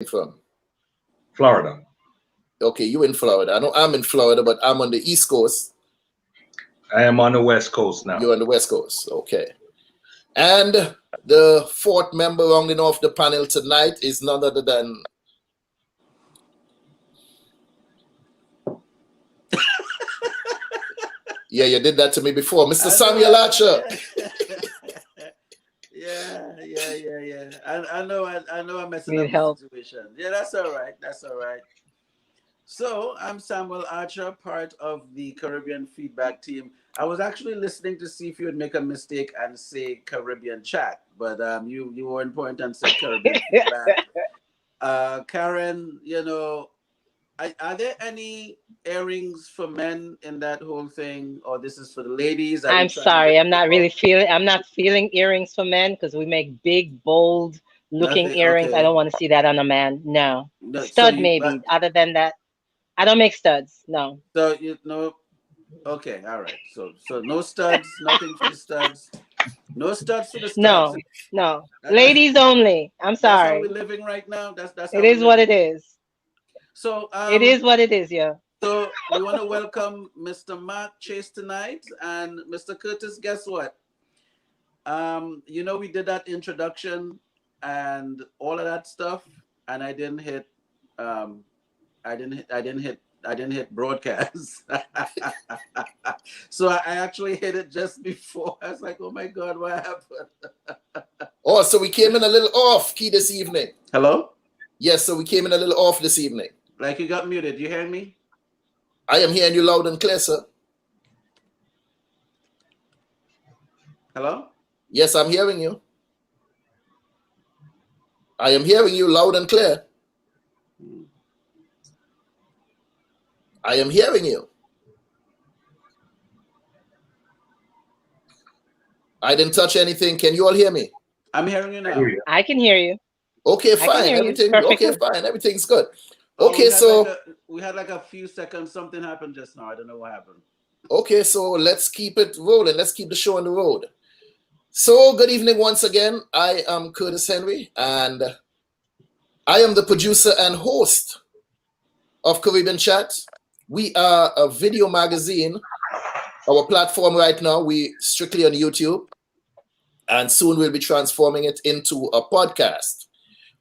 from? Florida. Okay, you in Florida. I know I'm in Florida, but I'm on the East Coast. I am on the West Coast now. You're on the West Coast. Okay. And the fourth member rounding off the panel tonight is none other than yeah, you did that to me before, Mr. Samuel Archer. Yeah. I know I'm messing Need up help. the situation. Yeah, that's all right. That's all right. So I'm Samuel Archer, part of the Caribbean feedback team. I was actually listening to see if you would make a mistake and say Caribbean chat, but you were important and said Caribbean feedback. Karen, are there any earrings for men in that whole thing, or this is for the ladies? Are we I'm trying to sorry. get I'm not feeling earrings for men because we make big, bold looking nothing? earrings. I Okay. don't want to see that on a man. No. No, so Stud you maybe. Other than that, I don't make studs. No. so you know okay, all right. So no studs, nothing for the studs. No studs for the studs. No. No. That- that- Ladies only. I'm that's how we're sorry. living right now. That's It how we're is what it living. is. So It is what it is, yeah. so we want to welcome Mr. Mark Chase tonight and Mr. Curtis. Guess what? We did that introduction and all of that stuff, and I didn't hit I didn't hit broadcast. So I actually hit it just before. I was like, oh my God, what happened? Oh, so we came in a little off key this evening. Hello? Yes, so we came in a little off this evening. Like you got muted. You hearing me? I am hearing you loud and clear, sir. Hello? Yes, I'm hearing you. I am hearing you loud and clear. I am hearing you. I didn't touch anything. Can you all hear me? I'm hearing you now. I can hear you. Okay, I can fine. hear you Everything perfectly. okay, fine. Everything's good. Oh, Okay, so we had like a few seconds. Something happened just now. I don't know what happened. okay, so let's keep it rolling. Let's keep the show on the road. So, good evening once again. I am Curtis Henry, and I am the producer and host of Caribbean Chat. We are a video magazine. Our platform right now, we strictly on YouTube, and soon we'll be transforming it into a podcast.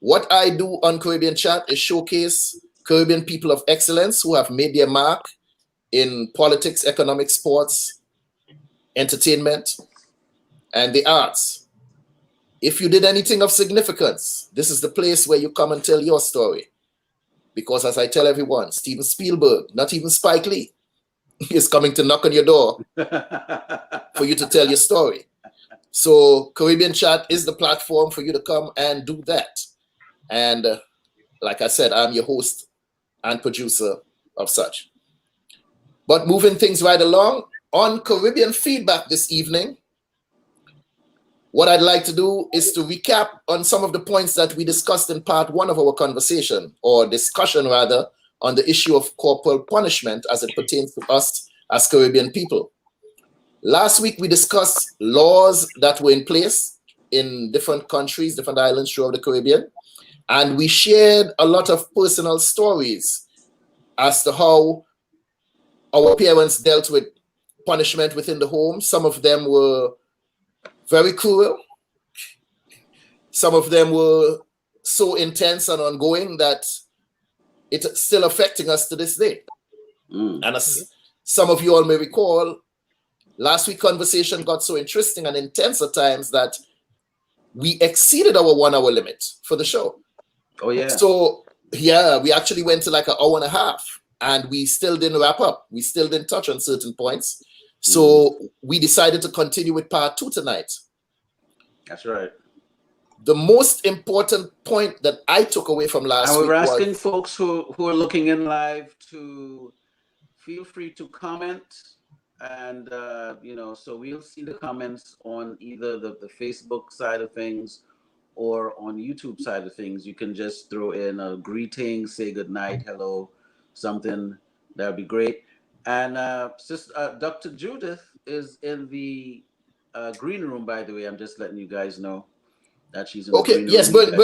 What I do on Caribbean Chat is showcase Caribbean people of excellence who have made their mark in politics, economics, sports, entertainment, and the arts. If you did anything of significance, this is the place where you come and tell your story. Because as I tell everyone, Steven Spielberg, not even Spike Lee, is coming to knock on your door for you to tell your story. So Caribbean Chat is the platform for you to come and do that. And like I said, I'm your host and producer of such. But moving things right along, on Caribbean Feedback this evening, what I'd like to do is to recap on some of the points that we discussed in part one of our conversation, or discussion rather, on the issue of corporal punishment as it pertains to us as Caribbean people. Last week, we discussed laws that were in place in different countries, different islands throughout the Caribbean, and we shared a lot of personal stories as to how our parents dealt with punishment within the home. Some of them were very cruel. Some of them were so intense and ongoing that it's still affecting us to this day. And as some of you all may recall, last week's conversation got so interesting and intense at times that we exceeded our 1 hour limit for the show. Oh, yeah. So, yeah, we actually went to like an hour and a half and we still didn't wrap up. We still didn't touch on certain points. So we decided to continue with part two tonight. That's right. The most important point that I took away from last And week we're asking was, folks who are looking in live to feel free to comment. And, so we'll see the comments on either the Facebook side of things or on YouTube side of things. You can just throw in a greeting, say good night, hello, something. That'd be great. And Dr. Judith is in the green room, by the way. I'm just letting you guys know. that she's in the Okay, green yes, room.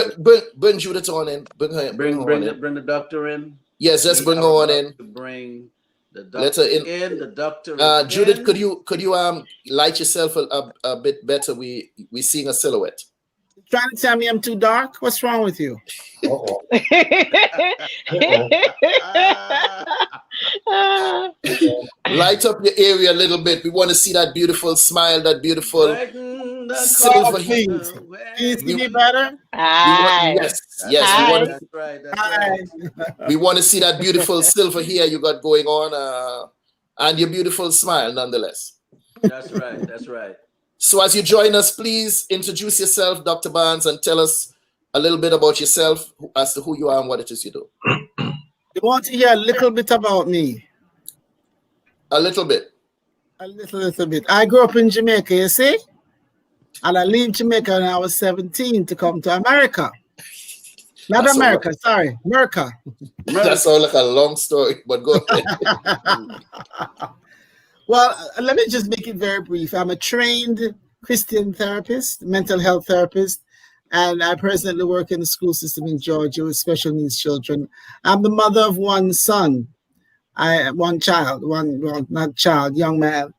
bring Judith on in. Bring her on in. Bring the doctor in. Yes, let's We bring her are on about in. to bring the Let her doctor in. in. The doctor is Judith, in. could you light yourself a bit better? We seeing a silhouette. Trying to tell me I'm too dark? What's wrong with you? Uh-oh. Light up your area a little bit. We want to see that beautiful smile, that beautiful Brighten the silver. Oh, please. color Can you see me better? Hi. Yes. Hi. That's right. That's Hi. right. We want to see that beautiful silver hair you got going on, and your beautiful smile, nonetheless. That's right. That's right. So, as you join us, please introduce yourself, Dr. Barnes, and tell us a little bit about yourself as to who you are and what it is you do. You want to hear a little bit about me? A little bit. A little bit. I grew up in Jamaica, you see? And I left Jamaica when I was 17 to come to America. Not That's America, sorry, America. That sounds like a long story, but go ahead. Well, let me just make it very brief. I'm a trained Christian therapist, mental health therapist, and I presently work in the school system in Georgia with special needs children. I'm the mother of one son. Young man.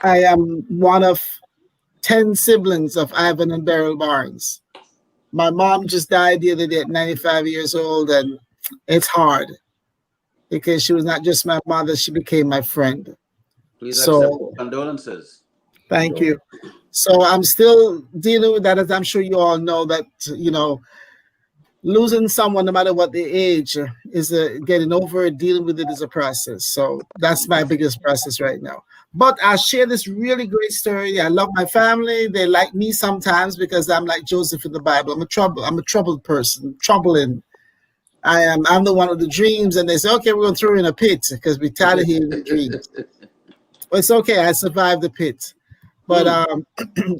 I am one of 10 siblings of Ivan and Beryl Barnes. My mom just died the other day at 95 years old, and it's hard because she was not just my mother, she became my friend. Please accept condolences. Thank you. So I'm still dealing with that, as I'm sure you all know that, losing someone, no matter what the age, is getting over it, dealing with it is a process. So that's my biggest process right now. But I'll share this really great story. I love my family. They like me sometimes because I'm like Joseph in the Bible. I'm a troubled person, troubling. I'm the one with the dreams, and they say, okay, we're going to throw you in a pit because we're tired of hearing the dreams. But it's okay. I survived the pit. But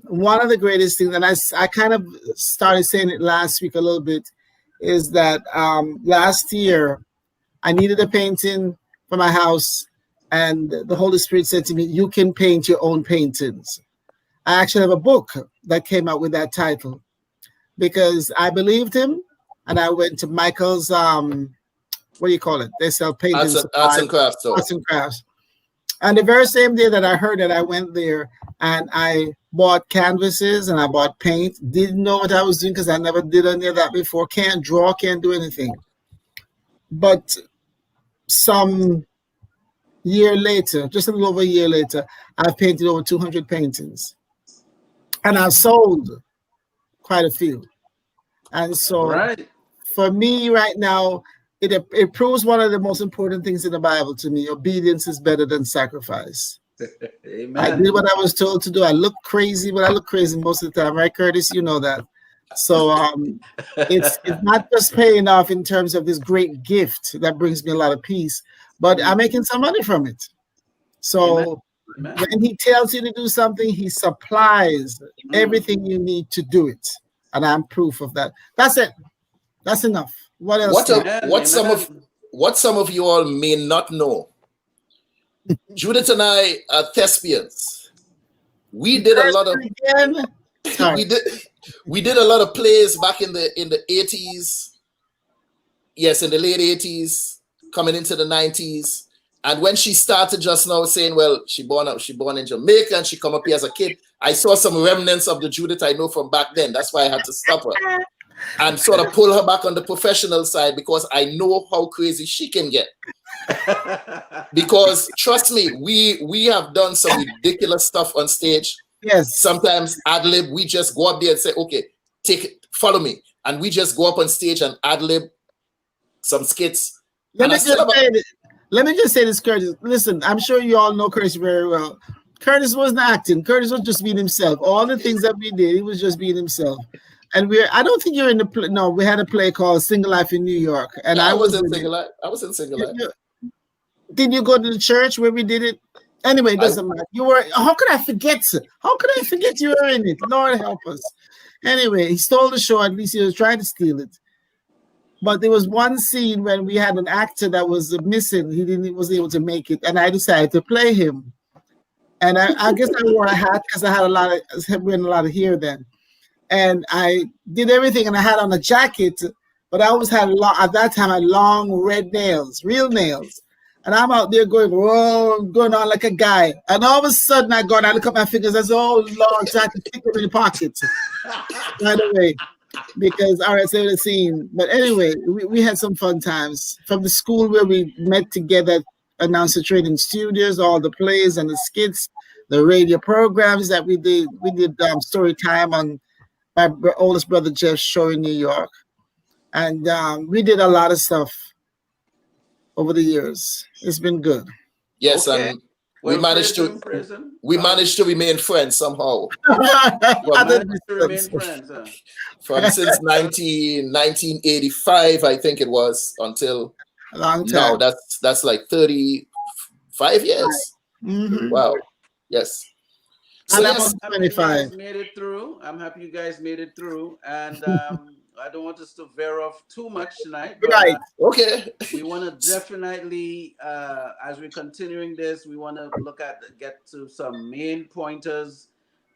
one of the greatest things, and I kind of started saying it last week a little bit, is that last year I needed a painting for my house, and the Holy Spirit said to me, you can paint your own paintings. I actually have a book that came out with that title because I believed him, and I went to Michael's, what do you call it? They sell paintings. Arts and crafts. Arts and crafts. And the very same day that I heard it, I went there and I bought canvases and I bought paint. Didn't know what I was doing because I never did any of that before. Can't draw, can't do anything. But some year later, just a little over a year later, I've painted over 200 paintings. And I've sold quite a few. And so for me right now, it proves one of the most important things in the Bible to me. Obedience is better than sacrifice. Amen. I did what I was told to do. I look crazy, but I look crazy most of the time. Right, Curtis? You know that. So it's not just paying off in terms of this great gift that brings me a lot of peace, but I'm making some money from it. So when he tells you to do something, he supplies everything you need to do it. And I'm proof of that. That's it. That's enough. What else? What some of you all may not know. Judith and I are thespians. We did a lot of we did a lot of plays back in the 80s. Yes, in the late 80s, coming into the 90s. And when she started just now saying, well, she born in Jamaica and she come up here as a kid, I saw some remnants of the Judith I know from back then. That's why I had to stop her and sort of pull her back on the professional side because I know how crazy she can get. Because trust me, we have done some ridiculous stuff on stage. Yes. Sometimes ad lib, we just go up there and say, okay, take it, follow me. And we just go up on stage and ad lib some skits. Let me just say this, Curtis. Listen, I'm sure you all know Curtis very well. Curtis wasn't acting. Curtis was just being himself. All the things that we did, he was just being himself. And I don't think you're in the play. No, we had a play called Single Life in New York. And yeah, I was in Single Life. I was in Single Life. Did you go to the church where we did it? Anyway, it doesn't matter. You were. How could I forget? How could I forget you were in it? Lord help us. Anyway, he stole the show. At least he was trying to steal it. But there was one scene when we had an actor that was missing. He wasn't able to make it, and I decided to play him. And I guess I wore a hat because I had wearing a lot of hair then. and I did everything, and I had on a jacket, but I always had at that time I had long red nails, real nails. And I'm out there going, whoa, going on like a guy. And all of a sudden I go and I look at my fingers, I say, oh Lord, so I had to stick them in the pockets right away. Because all right, so the scene. But anyway, we had some fun times. From the school where we met together, announcer training studios, all the plays and the skits, the radio programs that we did. We did story time on my oldest brother Jeff's show in New York. And we did a lot of stuff over the years. It's been good. Yes, Okay. and Well, we managed to prison. managed to remain friends somehow. You managed to remain friends, huh? From since 1985, I think it was, until A long now. time. That's like 35 years. Mhm. Wow. Yes. So And yes, I'm Happy you 25. guys made it through. I'm happy you guys made it through. And I don't want us to veer off too much tonight, but Right. okay. we want to definitely, as we're continuing this, we want to get to some main pointers.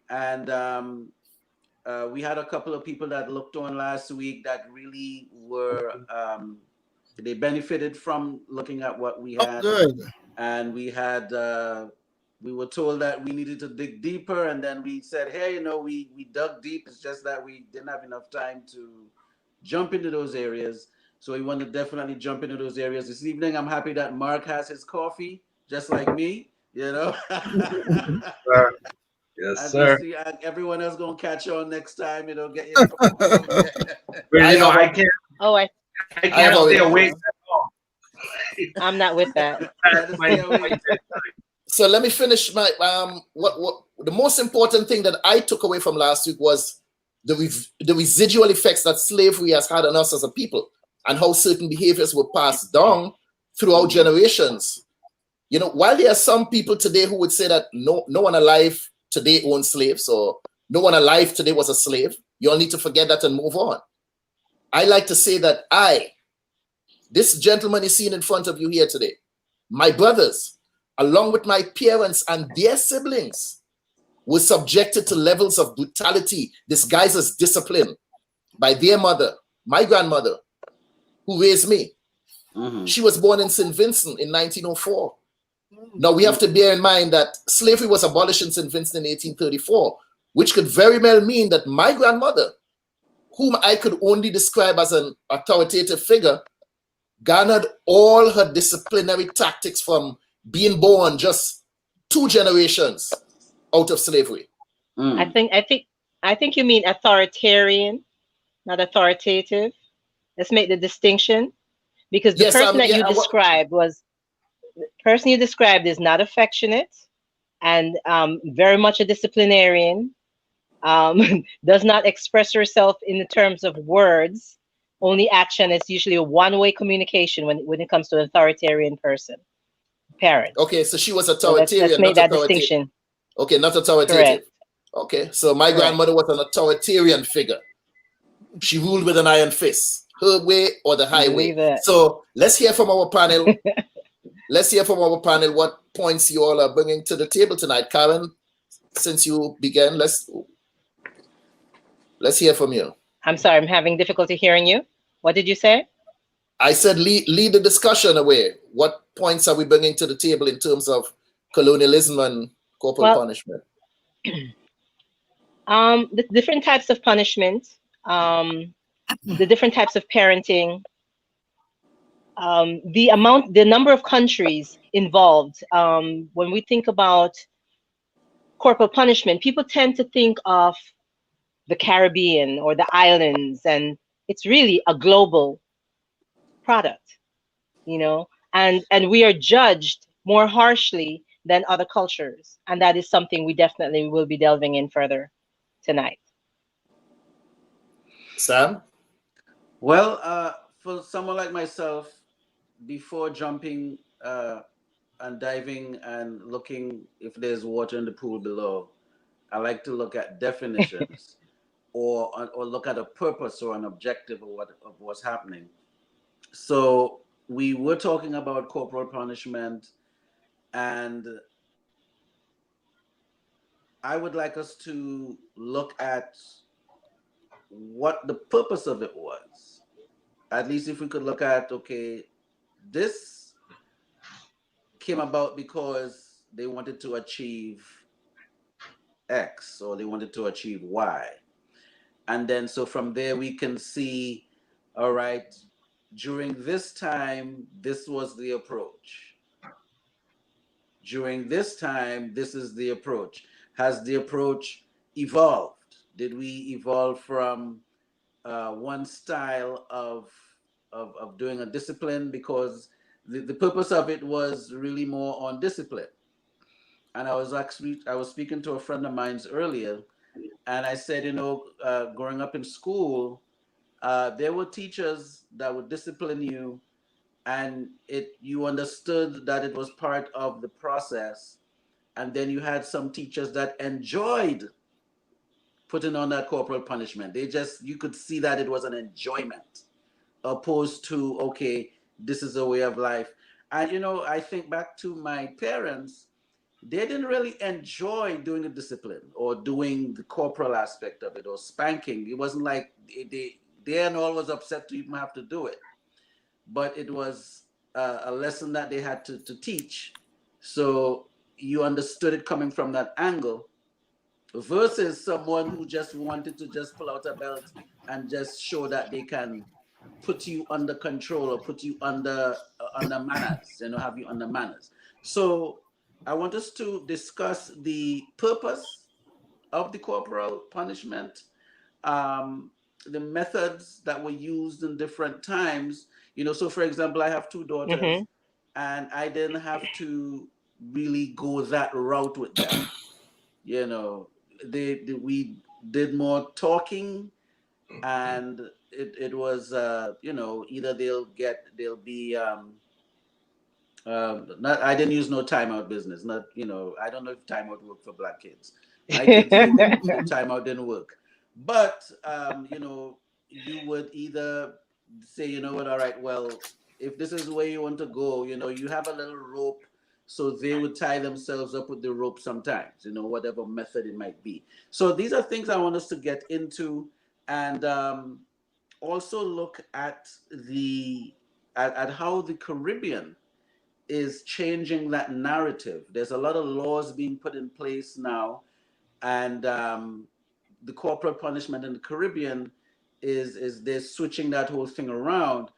And we had a couple of people that looked on last week that really were, they benefited from looking at what we Oh, had. good. And we had, we were told that we needed to dig deeper. And then we said, hey, we dug deep. It's just that we didn't have enough time to jump into those areas. So we want to definitely jump into those areas this evening. I'm happy that Mark has his coffee, just like me, Sir. Yes, And sir. see, everyone else gonna catch on next time. Get your coffee. Okay. Well, I I have can't. Oh, I I can't have stay already- awake. I'm not with that. Gotta stay awake. So let me finish my what the most important thing that I took away from last week was the residual effects that slavery has had on us as a people, and how certain behaviors were passed down throughout generations. While there are some people today who would say that no one alive today owned slaves, or no one alive today was a slave, you all need to forget that and move on. I like to say that this gentleman is seen in front of you here today, my brothers, along with my parents and their siblings, were subjected to levels of brutality disguised as discipline by their mother, my grandmother, who raised me. Mhm. She was born in St. Vincent in 1904. Now we have to bear in mind that slavery was abolished in St. Vincent in 1834, which could very well mean that my grandmother, whom I could only describe as an authoritative figure, garnered all her disciplinary tactics from being born just 2 generations out of slavery. I think you mean authoritarian, not authoritative. Let's make the distinction, because the Yes, person that you described is not affectionate and very much a disciplinarian. Does not express herself in the terms of words. Only action. Is usually a one-way communication when it comes to an authoritarian parent. Okay, so she was So let's authoritarian, make not that authoritative. distinction. Okay, not authoritative. Correct. Okay, so my Correct. grandmother was an authoritarian figure. She ruled with an iron fist, her way or the highway. Believe it. So let's hear from our panel. What points you all are bringing to the table tonight. Karen, since you began, let's hear from you. I'm sorry, I'm having difficulty hearing you. What did you say? I said lead the discussion away. What points are we bringing to the table in terms of colonialism and corporal punishment? The different types of punishment, the different types of parenting, the number of countries involved. When we think about corporal punishment, people tend to think of the Caribbean or the islands, and it's really a global product, and we are judged more harshly than other cultures, and that is something we definitely will be delving in further tonight. Sam? Well, for someone like myself, before jumping and diving and looking if there's water in the pool below, I like to look at definitions or look at a purpose or an objective of what's happening. So we were talking about corporal punishment, and I would like us to look at what the purpose of it was. At least if we could look at, okay, this came about because they wanted to achieve X or they wanted to achieve Y. And then so from there we can see, all right, during this time, this was the approach. During this time, this is the approach. Has the approach evolved? Did we evolve from one style of doing a discipline? Because the purpose of it was really more on discipline. And I was speaking to a friend of mine's earlier, and I said, growing up in school, there were teachers that would discipline you, and you understood that it was part of the process. And then you had some teachers that enjoyed putting on that corporal punishment. You could see that it was an enjoyment, opposed to, okay, this is a way of life. And I think back to my parents. They didn't really enjoy doing the discipline or doing the corporal aspect of it or spanking. It wasn't like they and all was upset to even have to do it. But it was a lesson that they had to teach. So you understood it coming from that angle versus someone who just wanted to just pull out a belt and just show that they can put you under control or put you under manners, have you under manners. So I want us to discuss the purpose of the corporal punishment, the methods that were used in different times. So for example, I have two daughters, and I didn't have to really go that route with them. We did more talking, and it was either they'll be not, I didn't use no timeout business. Not, I don't know if timeout worked for black kids. My kids, timeout didn't work. But, you would either say, what, all right, well, if this is where you want to go, you have a little rope. So they would tie themselves up with the rope sometimes, whatever method it might be. So these are things I want us to get into, and also look at at how the Caribbean is changing that narrative. There's a lot of laws being put in place now, and the corporal punishment in the Caribbean is they're switching that whole thing around.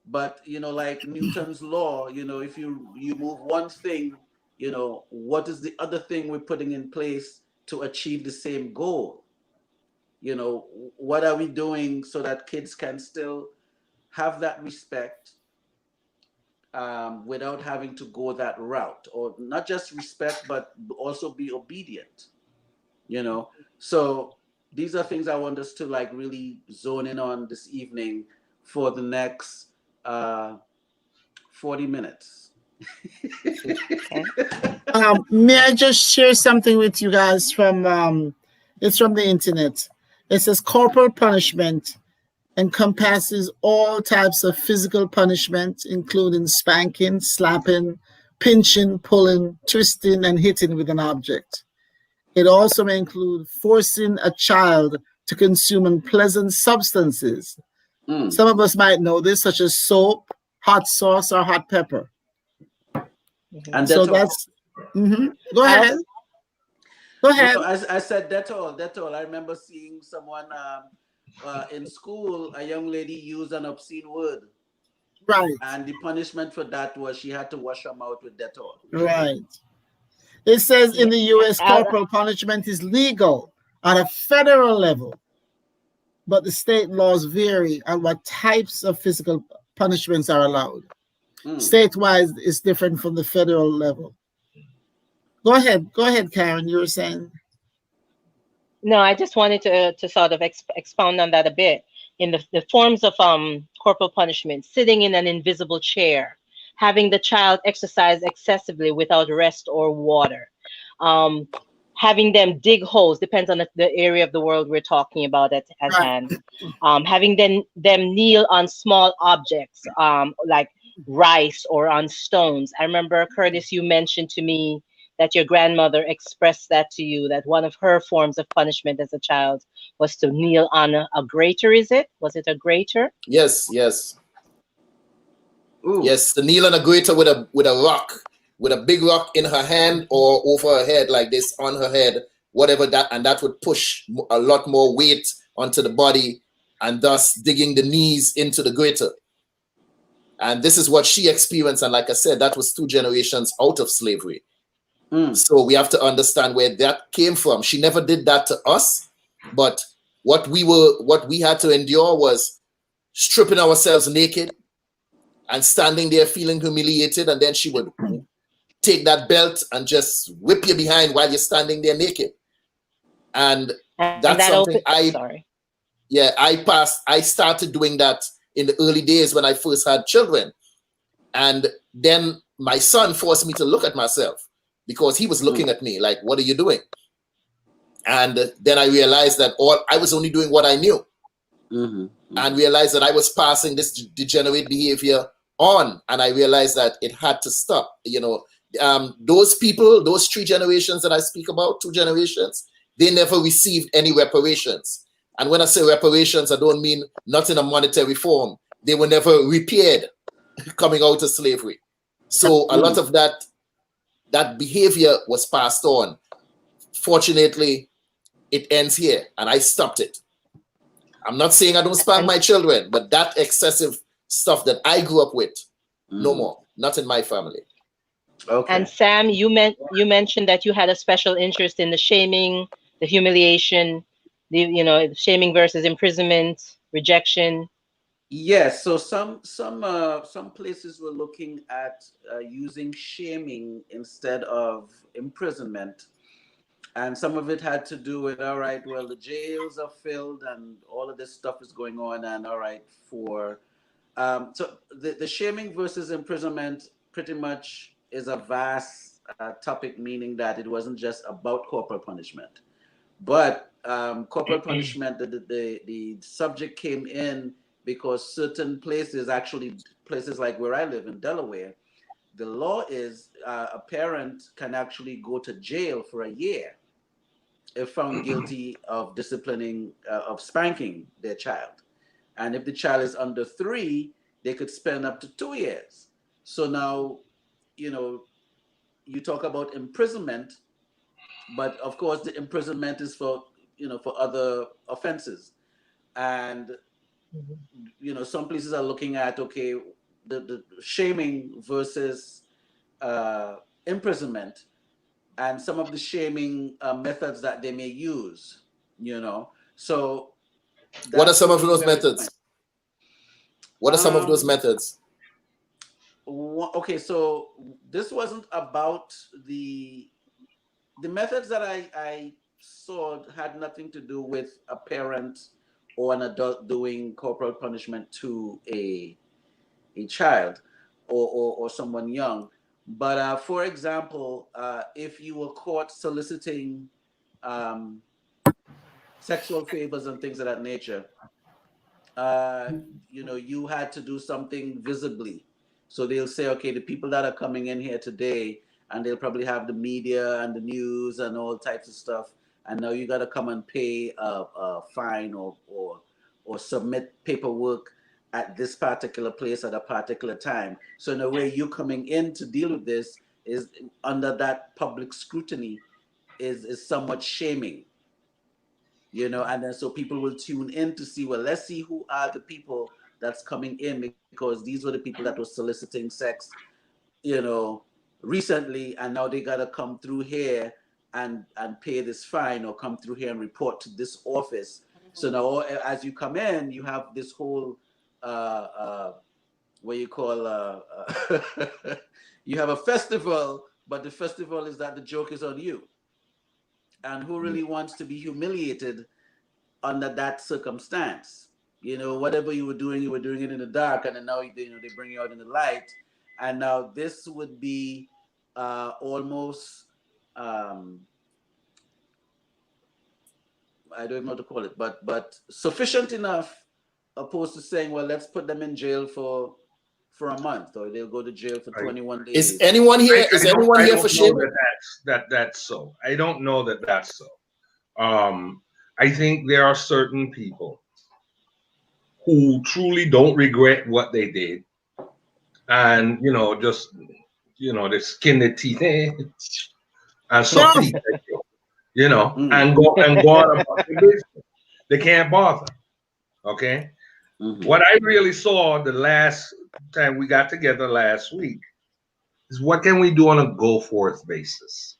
But like Newton's law, if you move one thing, what is the other thing we're putting in place to achieve the same goal? What are we doing so that kids can still have that respect, without having to go that route, or not just respect, but also be obedient, So these are things I want us to like really zone in on this evening for the next 40 minutes. May I just share something with you guys from it's from the internet. It says corporal punishment encompasses all types of physical punishment, including spanking, slapping, pinching, pulling, twisting, and hitting with an object. It also may include forcing a child to consume unpleasant substances. Some of us might know this, such as soap, hot sauce, or hot pepper. And so that's Go ahead. Go ahead. I said Dettol. I remember seeing someone in school, a young lady used an obscene word. Right. And the punishment for that was she had to wash her mouth with Dettol. Right. It says in the U.S., corporal punishment is legal at a federal level, but the state laws vary on what types of physical punishments are allowed. State-wise, it's different from the federal level. Go ahead, Karen. You were saying. No, I just wanted to sort of expound on that a bit. In the forms of corporal punishment, sitting in an invisible chair, having the child exercise excessively without rest or water, having them dig holes, depends on the area of the world we're talking about at hand, having them kneel on small objects like rice or on stones. I remember, Curtis, you mentioned to me that your grandmother expressed that to you, that one of her forms of punishment as a child was to kneel on a grater, is it? Was it a grater? Yes, yes, Ooh. yes. To kneel on a grater with a rock, with a big rock in her hand or over her head like this on her head, whatever that, and that would push a lot more weight onto the body, and thus digging the knees into the grater. And this is what she experienced. And like I said, that was 2 generations out of slavery. So we have to understand where that came from. She never did that to us, but what we had to endure was stripping ourselves naked and standing there feeling humiliated, and then she would take that belt and just whip you behind while you're standing there naked. And And that's that something open. Sorry. I started doing that in the early days when I first had children. And then my son forced me to look at myself because he was looking at me like, what are you doing? And then I realized that I was only doing what I knew, and realized that I was passing this degenerate behavior on. And I realized that it had to stop. Those people, those 3 generations that I speak about, 2 generations, they never received any reparations. And when I say reparations, I don't mean not in a monetary form. They were never repaired coming out of slavery. So a lot of that behavior was passed on. Fortunately, it ends here, and I stopped it. I'm not saying I don't spank my children, but that excessive stuff that I grew up with, no more. Not in my family. Okay. And Sam, you mentioned that you had a special interest in the shaming, the humiliation, shaming versus imprisonment, rejection. Yes, so some places were looking at using shaming instead of imprisonment, and some of it had to do with, all right, well, the jails are filled and all of this stuff is going on, and all right, so the shaming versus imprisonment pretty much is a vast topic, meaning that it wasn't just about corporal punishment. But corporal punishment, the subject came in because certain places, actually places like where I live in Delaware, the law is a parent can actually go to jail for a year if found guilty of disciplining, of spanking their child. And if the child is under 3, they could spend up to 2 years. So now, you talk about imprisonment, but of course the imprisonment is for other offenses. And some places are looking at, okay, the shaming versus imprisonment, and some of the shaming methods that they may use. So What are that's some of really those where it methods? went. What are some of those methods? Okay, so this wasn't about the methods that I saw had nothing to do with a parent or an adult doing corporal punishment to a child or someone young. But for example, if you were caught soliciting um, sexual favors and things of that nature, uh, you had to do something visibly. So they'll say, okay, the people that are coming in here today, and they'll probably have the media and the news and all types of stuff. And now you got to come and pay a fine or submit paperwork at this particular place at a particular time. So in a way, you coming in to deal with this is under that public scrutiny is somewhat shaming. And then so people will tune in to see, well, let's see who are the people that's coming in, because these were the people that were soliciting sex, recently, and now they gotta come through here and pay this fine, or come through here and report to this office. So now, as you come in, you have this whole what you call you have a festival, but the festival is that the joke is on you. And who really wants to be humiliated under that circumstance? Whatever you were doing it in the dark, and then now they bring you out in the light. And now this would be almost I don't know what to call it, but sufficient enough, opposed to saying, well, let's put them in jail for a month, or they'll go to jail for 21 days. Is anyone here? I Is anyone don't here for know shaming? that's so. I don't know that that's so. I think there are certain people who truly don't regret what they did, and just they skin their teeth and suck No. teeth, Mm. and go on about their business. They can't bother. Okay. Mhm. What I really saw the last time we got together last week is what can we do on a go forth basis.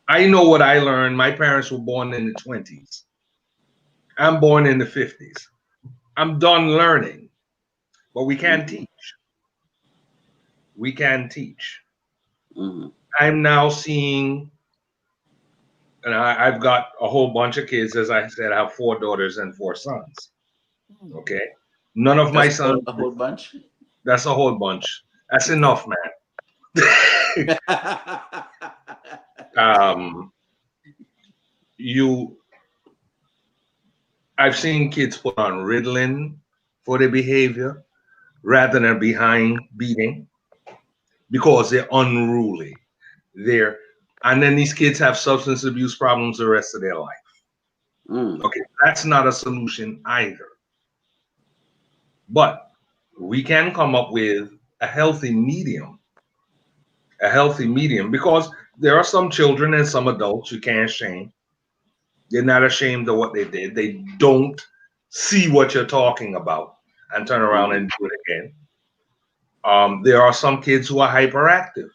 I know what I learned. My parents were born in the 20s. I'm born in the 50s. I'm done learning, but we can Mhm. teach. We can teach. Mhm. I'm now seeing, and I've got a whole bunch of kids. As I said, I have 4 daughters and 4 sons. Okay. None of my That's sons, a whole bunch. that's a whole bunch. That's enough, man. um, you, I've seen kids put on Ritalin for their behavior rather than behind beating because they're unruly. They're, and then these kids have substance abuse problems the rest of their life. Mm. Okay, that's not a solution either. But we can come up with a healthy medium, because there are some children and some adults you can't shame. They're not ashamed of what they did. They don't see what you're talking about and turn around Mhm. and do it again. There are some kids who are hyperactive.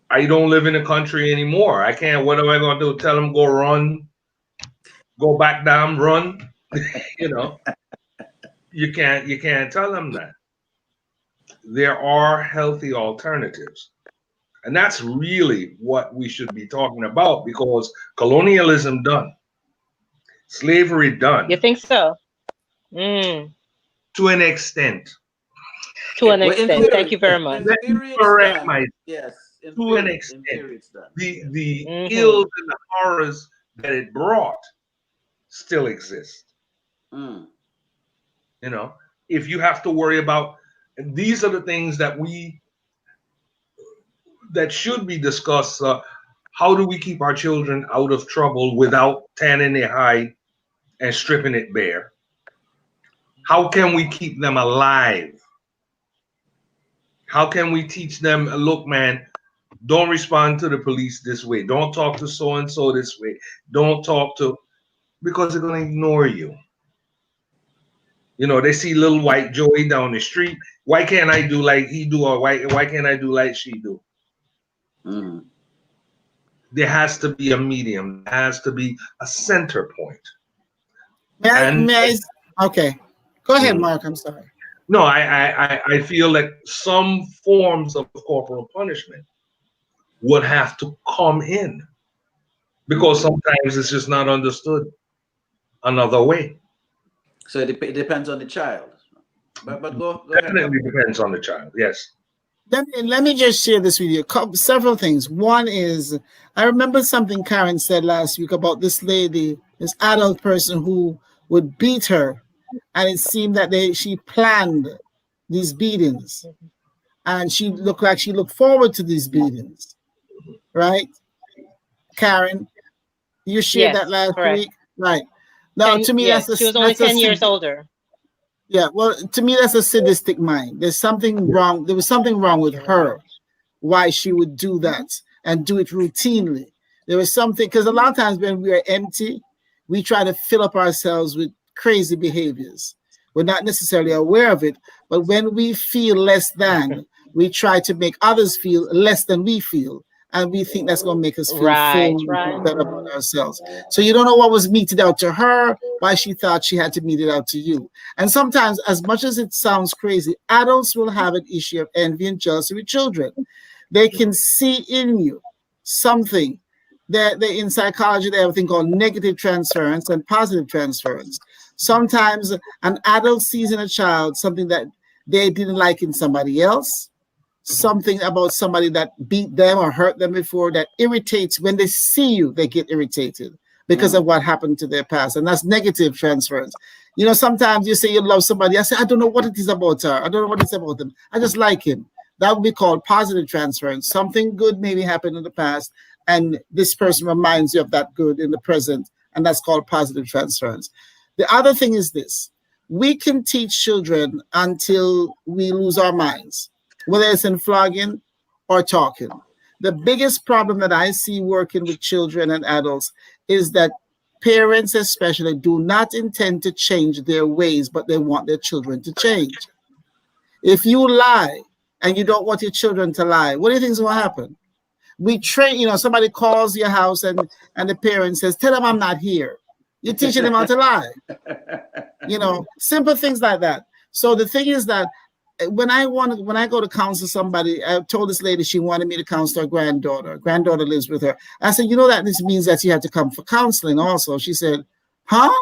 I don't live in the country anymore. I can't. What am I going to do? Tell them go run, go back down, run. you know, you can't. You can't tell them that. There are healthy alternatives, and that's really what we should be talking about because colonialism done, slavery You done think so? Mm, to an extent. to an Well, in extent. Thank theory, you very much. Let me it's correct done. my Yes, to an in extent. theory, it's done. The Yes. the Hmm. ills and the horrors that it brought still exist. Mm. You know, if you have to worry about, and these are the things that should be discussed. How do we keep our children out of trouble without tanning their hide and stripping it bare? How can we keep them alive? How can we teach them, look, man, don't respond to the police this way. Don't talk to so and so this way. Don't talk to, because they're going to ignore you. They see little white Joey down the street. Why can't I do like he do, or why can't I do like she do? Mm. There has to be a medium. There has to be a center point. May I, And may I, okay. Go ahead, mm, Mark. I'm sorry. no, I feel like some forms of corporal punishment would have to come in because sometimes it's just not understood another way. So it depends on the child. But go ahead, Bob. Definitely depends on the child. Yes. Let me just share this with you. Several things. One is, I remember something Karen said last week about this lady, this adult person who would beat her, and it seemed that she planned these beatings, and she looked like she looked forward to these beatings, right? Karen, you shared that Yes, last correct. week, right? Now, to me, Yes, she was only 10 years older. yeah. Well, to me, that's a sadistic mind. There's something wrong. There was something wrong with her. Why she would do that and do it routinely. There was something, because a lot of times when we are empty, we try to fill up ourselves with crazy behaviors. We're not necessarily aware of it, but when we feel less than, we try to make others feel less than we feel. And we think that's going to make us feel Right, full right. and better about ourselves. So you don't know what was meted out to her, why she thought she had to mete it out to you. And sometimes, as much as it sounds crazy, adults will have an issue of envy and jealousy with children. They can see in you something that they, in psychology, they have a thing called negative transference and positive transference. Sometimes an adult sees in a child something that they didn't like in somebody else, something about somebody that beat them or hurt them before that irritates. When they see you, they get irritated because of what happened to their past. And that's negative transference. Sometimes you say you love somebody. I say, I don't know what it is about her. I don't know what it's about him. I just like him. That would be called positive transference. Something good maybe happened in the past, and this person reminds you of that good in the present, and that's called positive transference. The other thing is this: we can teach children until we lose our minds, whether it's in flogging or talking. The biggest problem that I see working with children and adults is that parents especially do not intend to change their ways, but they want their children to change. If you lie and you don't want your children to lie, what do you think is going to happen? We train, somebody calls your house and the parent says, tell them I'm not here. You're teaching them how to lie. Simple things like that. So the thing is that when I go to counsel somebody, I told this lady she wanted me to counsel her granddaughter. Granddaughter lives with her. I said, that this means that you have to come for counseling also. She said, huh?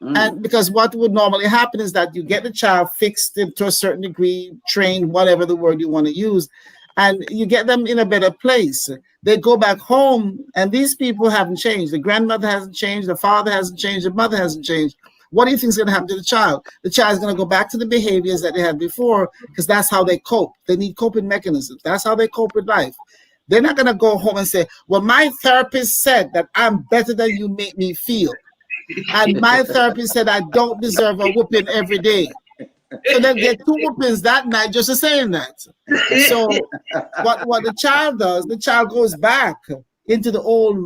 And because what would normally happen is that you get the child fixed to a certain degree, trained, whatever the word you want to use, and you get them in a better place. They go back home, and these people haven't changed. The grandmother hasn't changed, the father hasn't changed, the mother hasn't changed. What do you think is going to happen to the child? The child is going to go back to the behaviors that they had before, because that's how they cope. They need coping mechanisms. That's how they cope with life. They're not going to go home and say, well, my therapist said that I'm better than you make me feel. And my therapist said I don't deserve a whooping every day. So they get 2 whoopings that night just for saying that. So what the child does, the child goes back into the old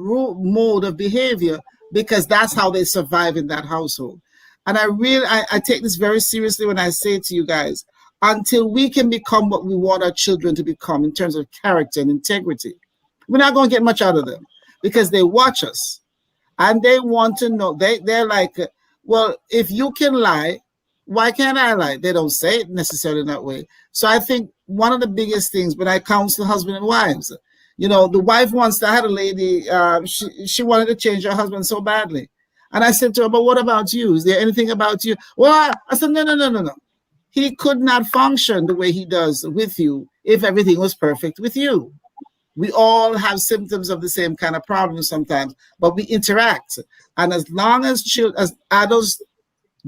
mode of behavior, because that's how they survive in that household. And I take this very seriously when I say to you guys, until we can become what we want our children to become in terms of character and integrity, we're not going to get much out of them, because they watch us. And they want to know, they're like, well, if you can lie, why can't I lie? They don't say it necessarily that way. So I think one of the biggest things when I counsel husband and wives, the wife I had a lady, she wanted to change her husband so badly. And I said to her, but what about you? Is there anything about you? Well, I said, no. He could not function the way he does with you if everything was perfect with you. We all have symptoms of the same kind of problem sometimes, but we interact. And as long as adults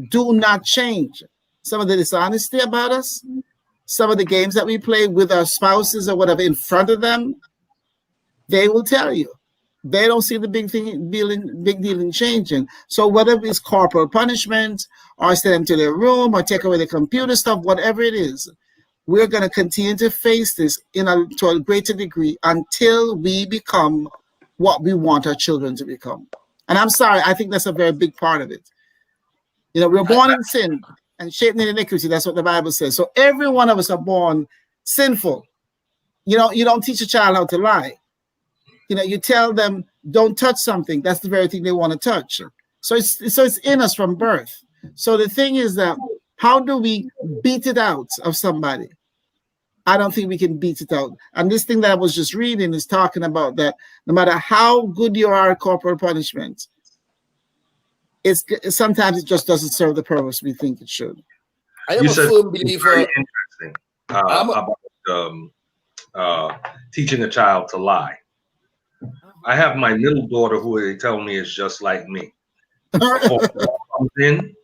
do not change some of the dishonesty about us, some of the games that we play with our spouses or whatever in front of them, they will tell you. They don't see the big deal in changing. So whether it's corporal punishment or send them to their room or take away the computer stuff, whatever it is, we're going to continue to face this to a greater degree until we become what we want our children to become. And I'm sorry, I think that's a very big part of it. We're born in sin and shaped in iniquity. That's what the Bible says. So every one of us are born sinful. You don't teach a child how to lie. You tell them, don't touch something. That's the very thing they want to touch. So it's in us from birth. So the thing is that, how do we beat it out of somebody? I don't think we can beat it out. And this thing that I was just reading is talking about that no matter how good you are at corporal punishment, sometimes it just doesn't serve the purpose we think it should. I am a firm believer. Interesting about teaching a child to lie. I have my middle daughter who they tell me is just like me. Comes in,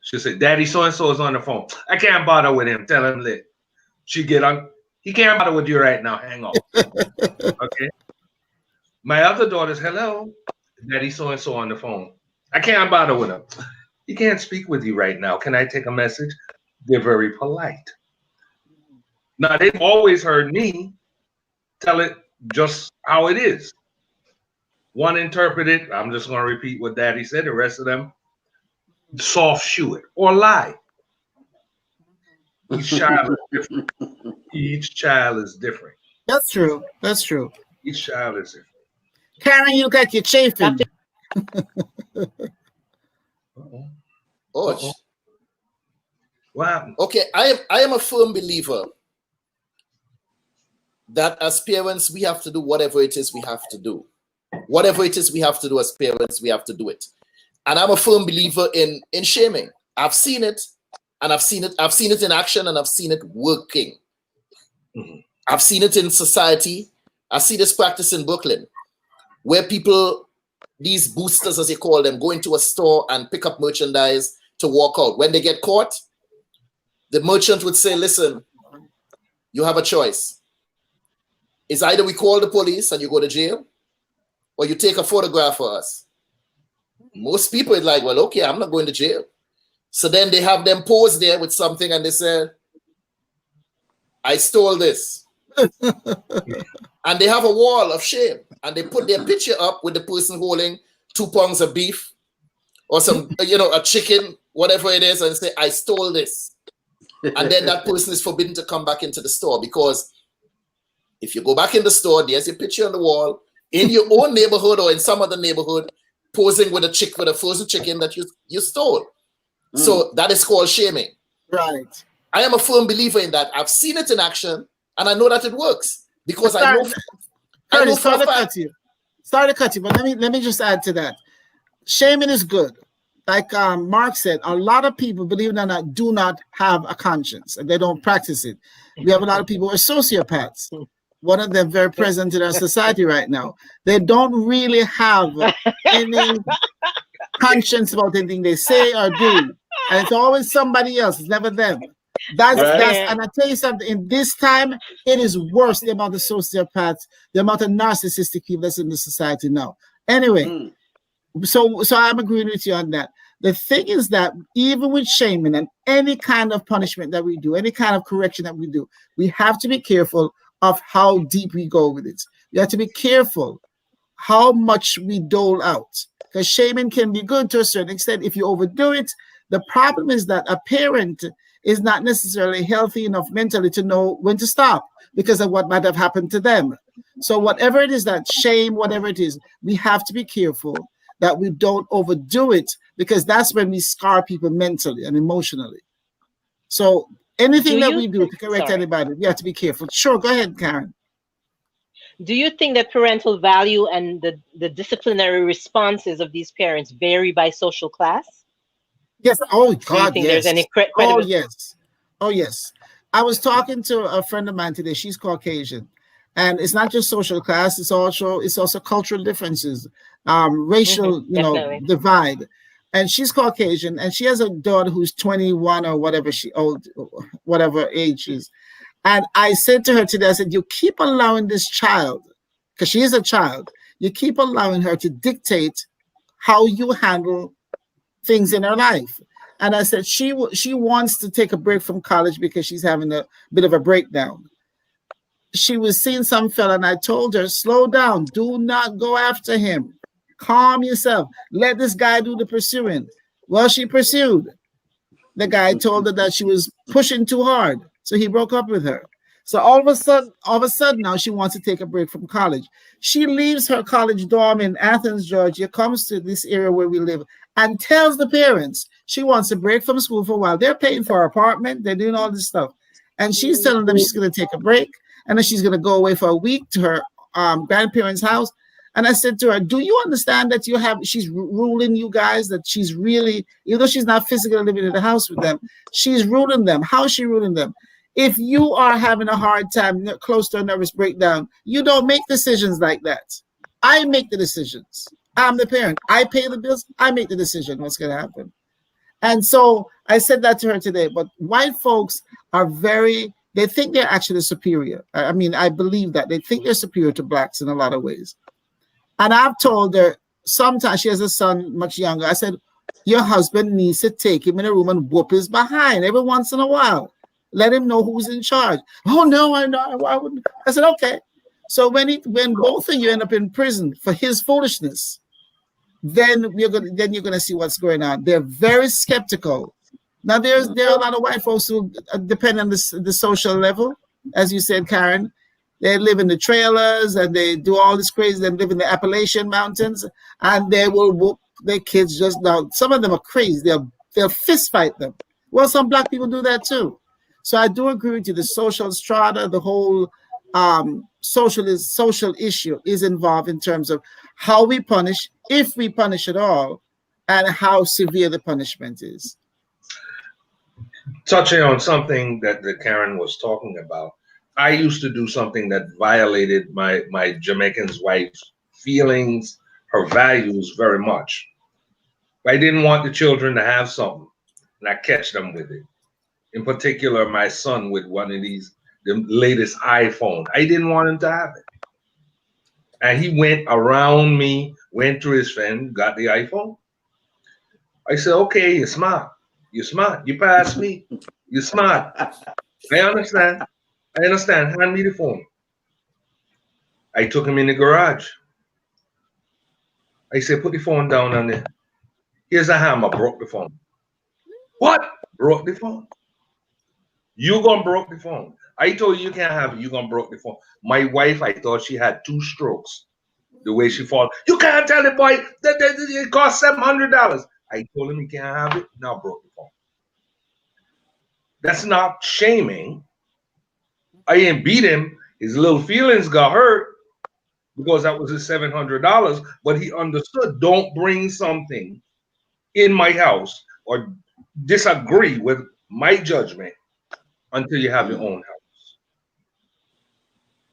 she'll say, Daddy, so-and-so is on the phone. I can't bother with him. Tell him lit. She get on. He can't bother with you right now. Hang on. Okay. My other daughter's, hello. Daddy, so-and-so on the phone. I can't bother with him. He can't speak with you right now. Can I take a message? They're very polite. Now, they've always heard me tell it just how it is. One interpreted, I'm just going to repeat what Daddy said. The rest of them soft shoe it or lie. Each child is different. Each child is different. That's true. That's true. Each child is different. Karen, you look like you're chafing. Oh, wow. Okay, I am a firm believer that as parents, we have to do whatever it is we have to do. Whatever it is we have to do as parents, we have to do it. And I'm a firm believer in shaming. I've seen it, and I've seen it in action, and I've seen it working. Mm-hmm. I've seen it in society. I see this practice in Brooklyn, where people, these boosters as they call them, go into a store and pick up merchandise to walk out. When they get caught, the merchant would say, listen, you have a choice. is either we call the police and you go to jail, or you take a photograph for us. Most people are like, well, okay, I'm not going to jail. So then they have them pose there with something and they say, I stole this. And they have a wall of shame. And they put their picture up with the person holding 2 pounds of beef or some, a chicken, whatever it is, and say, I stole this. And then that person is forbidden to come back into the store, because if you go back in the store, there's your picture on the wall in your own neighborhood or in some other neighborhood, posing with a frozen chicken that you stole. So that is called shaming. Right. I am a firm believer in that. I've seen it in action, and I know that it works because I know. Sorry to cut you, but let me just add to that. Shaming is good. Like Mark said, a lot of people, believe it or not, do not have a conscience and they don't practice it. We have a lot of people who are sociopaths. One of them very present in our society right now. They don't really have any conscience about anything they say or do. And it's always somebody else. It's never them. That's and I tell you something, in this time, it is worse, the amount of sociopaths, the amount of narcissistic people that's in the society now. Anyway, so I'm agreeing with you on that. The thing is that even with shaming and any kind of punishment that we do, any kind of correction that we do, we have to be careful of how deep we go with it. We have to be careful how much we dole out. Because shaming can be good to a certain extent. If you overdo it, the problem is that a parent is not necessarily healthy enough mentally to know when to stop because of what might have happened to them. So whatever it is, that shame, whatever it is, we have to be careful that we don't overdo it, because that's when we scar people mentally and emotionally. So anything that we do to correct anybody, we have to be careful. Sure, go ahead, Karen. Do you think that parental value and the disciplinary responses of these parents vary by social class? Yes. Oh, God, do you think there's any oh, yes. Oh, yes. I was talking to a friend of mine today. She's Caucasian. And it's not just social class. It's also cultural differences, racial, divide. And she's Caucasian. And she has a daughter who's 21 or whatever age is. And I said to her today, I said, you keep allowing this child, because she is a child, you keep allowing her to dictate how you handle things in her life. And I said, she wants to take a break from college because she's having a bit of a breakdown. She was seeing some fella, and I told her, slow down, do not go after him. Calm yourself. Let this guy do the pursuing. Well, she pursued. The guy told her that she was pushing too hard. So he broke up with her. So all of a sudden now she wants to take a break from college. She leaves her college dorm in Athens, Georgia, comes to this area where we live, and tells the parents she wants a break from school for a while. They're paying for her apartment. They're doing all this stuff. And she's telling them she's going to take a break, and then she's going to go away for a week to her grandparents' house. And I said to her, do you understand that she's ruling you guys, that she's really, even though she's not physically living in the house with them, she's ruling them. How is she ruling them? If you are having a hard time, close to a nervous breakdown, you don't make decisions like that. I make the decisions. I'm the parent. I pay the bills. I make the decision what's going to happen. And so I said that to her today. But white folks are they think they're actually superior. I mean, I believe that. They think they're superior to blacks in a lot of ways. And I've told her, sometimes she has a son much younger. I said, your husband needs to take him in a room and whoop his behind every once in a while. Let him know who's in charge. Oh, no, I wouldn't. I said, okay. So when both of you end up in prison for his foolishness, then you're gonna see what's going on. They're very skeptical. Now there are a lot of white folks who depend on the social level, as you said, Karen. They live in the trailers and they do all this crazy. They live in the Appalachian Mountains, and they will whoop their kids just now. Some of them are crazy. They'll fist fight them. Well, some black people do that too. So I do agree with you. The social strata, the whole social issue is involved in terms of how we punish, if we punish at all, and how severe the punishment is. Touching on something that Karen was talking about, I used to do something that violated my Jamaican's wife's feelings, her values very much. I didn't want the children to have something, and I catch them with it. In particular, my son with one of these the latest iPhone. I didn't want him to have it. And he went around me, went to his friend, got the iPhone. I said, okay, you're smart. You're smart. You passed me. You're smart. I understand. I understand. Hand me the phone. I took him in the garage. I said, put the phone down on there. Here's a hammer. Broke the phone. What? Broke the phone? You gonna broke the phone. I told you can't have it. You gonna broke the phone. My wife, I thought she had 2 strokes. The way she fall. You can't tell the boy that it cost $700. I told him he can't have it. Now broke the phone. That's not shaming. I didn't beat him. His little feelings got hurt because that was his $700. But he understood. Don't bring something in my house or disagree with my judgment until you have your own house.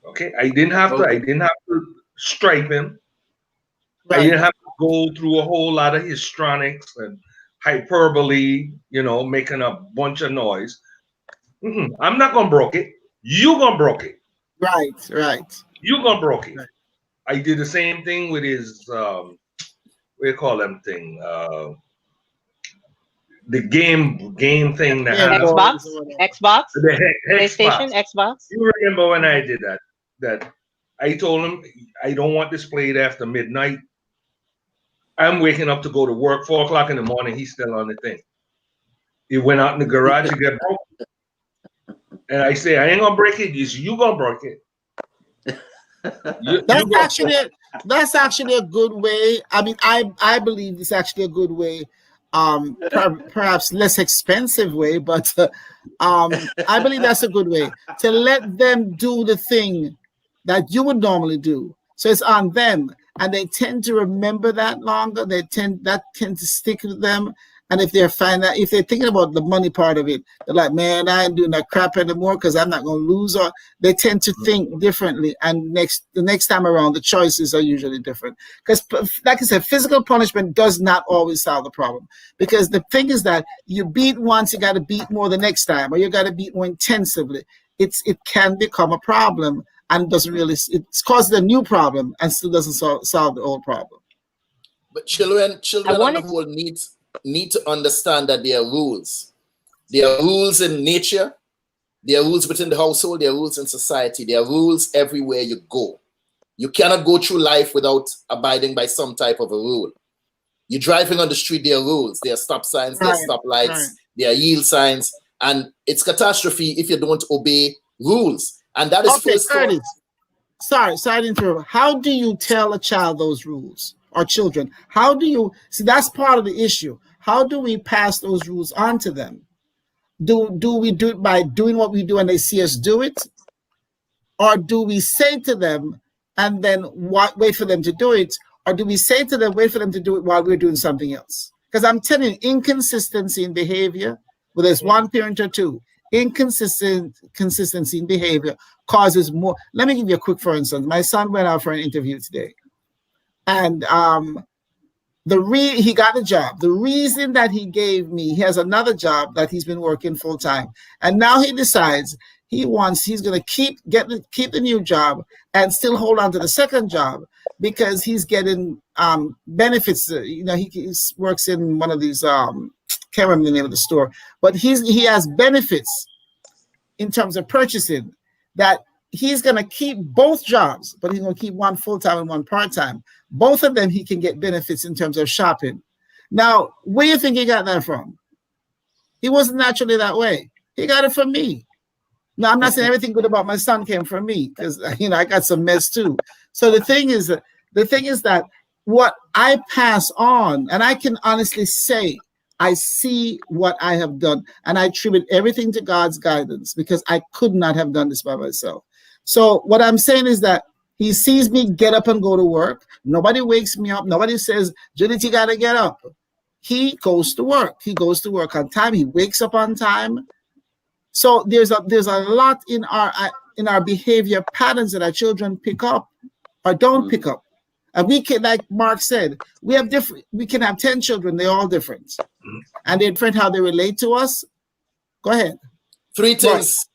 Okay, I didn't have to strike him. Right. I didn't have to go through a whole lot of histrionics and hyperbole, making a bunch of noise. I'm not gonna broke it. You gonna broke it. Right. You gonna broke it. Right. I did the same thing with his what do you call them thing? The game thing that Xbox? The PlayStation, Xbox. You remember when I did that? That I told him I don't want this played after midnight. I'm waking up to go to work 4 o'clock in the morning. He's still on the thing. He went out in the garage to get broke. And I say, I ain't gonna break it. You gonna break it. That's actually a good way. I mean, I believe it's actually a good way. Perhaps less expensive way, but I believe that's a good way to let them do the thing that you would normally do. So it's on them, and they tend to remember that longer. That tend to stick with them. And if they're thinking about the money part of it, they're like, man, I ain't doing that crap anymore because I'm not going to lose. Or they tend to think differently. And the next time around, the choices are usually different. Because, like I said, physical punishment does not always solve the problem. Because the thing is that you beat once, you got to beat more the next time, or you got to beat more intensively. It can become a problem and doesn't really. It's caused a new problem and still doesn't solve the old problem. But children on the whole need to understand that there are rules. There are rules in nature. There are rules within the household. There are rules in society. There are rules everywhere you go. You cannot go through life without abiding by some type of a rule. You're driving on the street, there are rules. There are stop signs, there are stop lights, there are yield signs. And it's catastrophe if you don't obey rules. And that is first. Sorry to interrupt. How do you tell a child those rules? Or children, how do you see? That's part of the issue. How do we pass those rules on to them? Do we do it by doing what we do and they see us do it, or do we say to them and then wait for them to do it, or do we say to them wait for them to do it while we're doing something else? Because I'm telling you, inconsistency in behavior, whether it's one parent or two, consistency in behavior causes more. Let me give you a quick, for instance. My son went out for an interview today. And he got the job. The reason that he gave me, he has another job that he's been working full time, and now he decides he's going to keep the new job and still hold on to the second job because he's getting benefits. He works in one of these can't remember the name of the store, but he has benefits in terms of purchasing that. He's going to keep both jobs, but he's going to keep one full-time and one part-time. Both of them, he can get benefits in terms of shopping. Now, where do you think he got that from? He wasn't naturally that way. He got it from me. Now, I'm not saying everything good about my son came from me because, I got some mess too. So the thing is that what I pass on, and I can honestly say, I see what I have done, and I attribute everything to God's guidance because I could not have done this by myself. So what I'm saying is that he sees me get up and go to work. Nobody wakes me up. Nobody says, Judith, you got to get up. He goes to work. He goes to work on time. He wakes up on time. So there's a lot in our behavior patterns that our children pick up or don't pick up. And we can, like Mark said, we can have 10 children. They're all different. And they're different how they relate to us. Go ahead. Three things.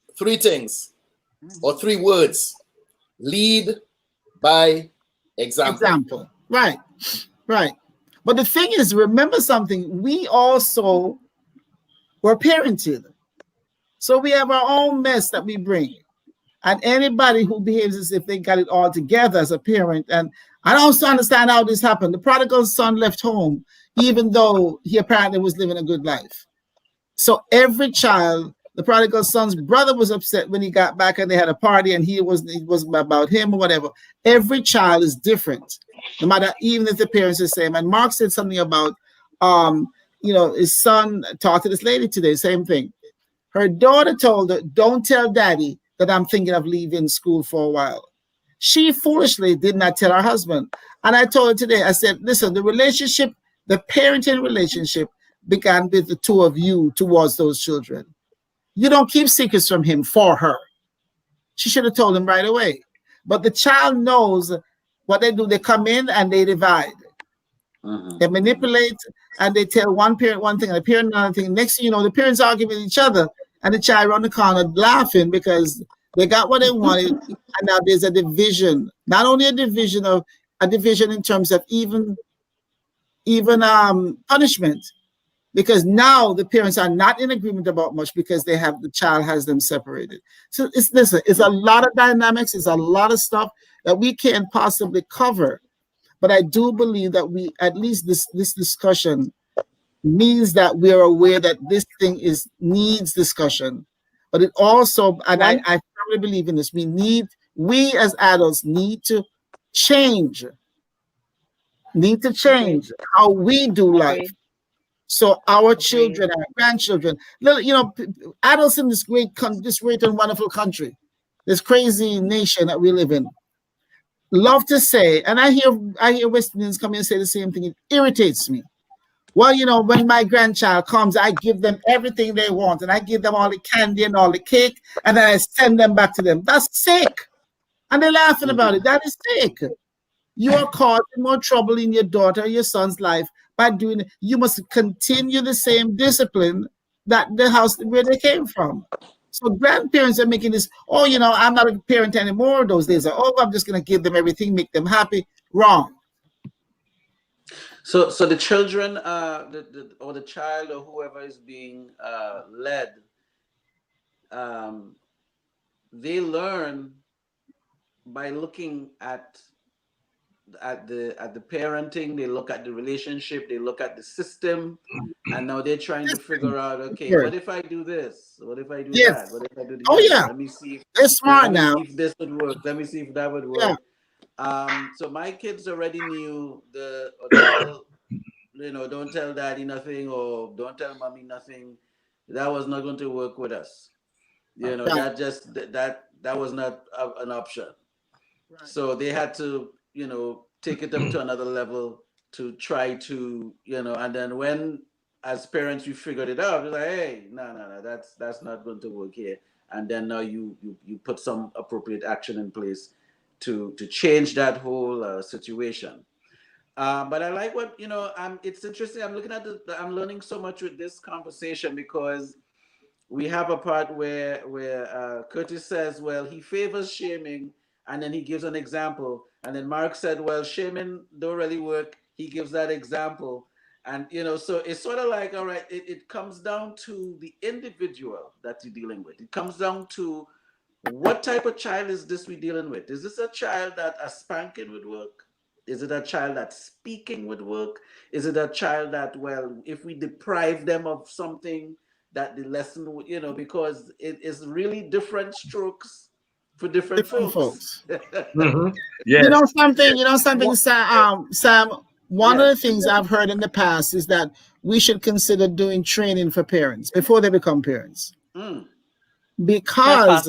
or 3 words: lead by example. Example. Right. Right. But the thing is, remember something, we also were parented. So we have our own mess that we bring. And anybody who behaves as if they got it all together as a parent, and I don't understand how this happened. The prodigal son left home, even though he apparently was living a good life. So every child, the prodigal son's brother was upset when he got back and they had a party and it wasn't about him or whatever. Every child is different, no matter, even if the parents are the same. And Mark said something about, his son talked to this lady today, same thing. Her daughter told her, don't tell daddy that I'm thinking of leaving school for a while. She foolishly did not tell her husband. And I told her today, I said, listen, the parenting relationship began with the two of you towards those children. You don't keep secrets from him for her. She should have told him right away. But the child knows what they do. They come in and they divide. They manipulate and they tell one parent one thing and the parent another thing. Next thing you know, the parents argue with each other and the child around the corner laughing because they got what they wanted. And now there's a division. Not only a division in terms of even punishment, because now the parents are not in agreement about much because the child has them separated. So it's a lot of dynamics. It's a lot of stuff that we can't possibly cover. But I do believe that we, at least this discussion means that we are aware that this thing needs discussion. But it also, and I firmly believe in this, we as adults need to change how we do life. So our children, our grandchildren, adults in this great and wonderful country, this crazy nation that we live in, love to say, and I hear West Indians come in and say the same thing. It irritates me. Well, when my grandchild comes, I give them everything they want, and I give them all the candy and all the cake, and then I send them back to them. That's sick. And they're laughing about it. That is sick. You are causing more trouble in your daughter or your son's life by doing it. You must continue the same discipline that the house where they came from. So grandparents are making this, I'm not a parent anymore. Those days are over. I'm just going to give them everything, make them happy. Wrong. So the children, the child or whoever is being led, they learn by looking at the parenting. They look at the relationship. They look at the system, and now they're trying to figure out, okay, what if I do this? What if I do that? What if I do the other? Let me see. They're smart now. If this would work. Let me see if that would work. Yeah. So my kids already knew don't tell daddy nothing or don't tell mommy nothing. That was not going to work with us. That was not an option. Right. So they had to, take it up to another level to try to, and then when, as parents, we figured it out, it's like, hey, no, that's not going to work here. And then now you put some appropriate action in place to change that whole situation. But I like what, it's interesting. I'm learning so much with this conversation because we have a part where Curtis says, well, he favors shaming, and then he gives an example. And then Mark said, well, shaming don't really work. He gives that example. And, so it's sort of like, all right, it comes down to the individual that you're dealing with. It comes down to what type of child is this we're dealing with? Is this a child that a spanking would work? Is it a child that speaking would work? Is it a child that, well, if we deprive them of something, that the lesson would, because it is really different strokes for different folks. Mm-hmm. Yes. You know something, Sam, one of the things I've heard in the past is that we should consider doing training for parents before they become parents. Because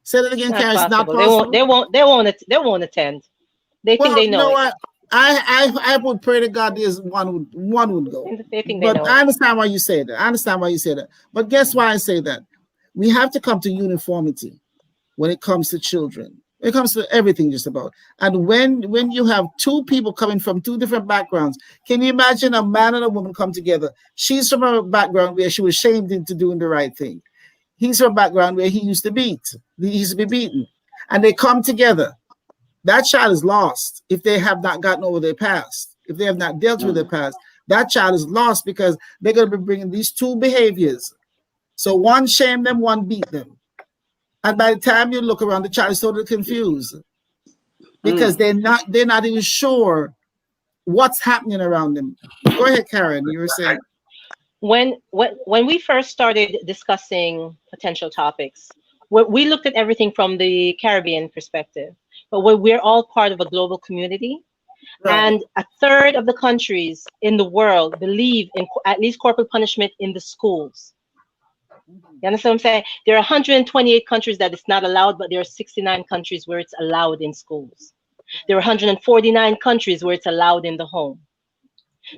say that again, Karen, it's not possible. They won't attend. They think they know it. I would pray to God there's one would go. But I understand why you say that. But guess why I say that? We have to come to uniformity when it comes to children. When it comes to everything just about. And when you have two people coming from two different backgrounds, can you imagine a man and a woman come together? She's from a background where she was shamed into doing the right thing. He's from a background where he used to beat. He used to be beaten. And they come together. That child is lost if they have not gotten over their past. If they have not dealt with their past, that child is lost because they're going to be bringing these two behaviors. So one shame them, one beat them. And by the time you look around, the child is totally confused because they're not even sure what's happening around them. Go ahead, Karen. You were saying. When we first started discussing potential topics, we looked at everything from the Caribbean perspective, but we're all part of a global community, and a third of the countries in the world believe in at least corporal punishment in the schools. You understand what I'm saying? There are 128 countries that it's not allowed, but there are 69 countries where it's allowed in schools. There are 149 countries where it's allowed in the home.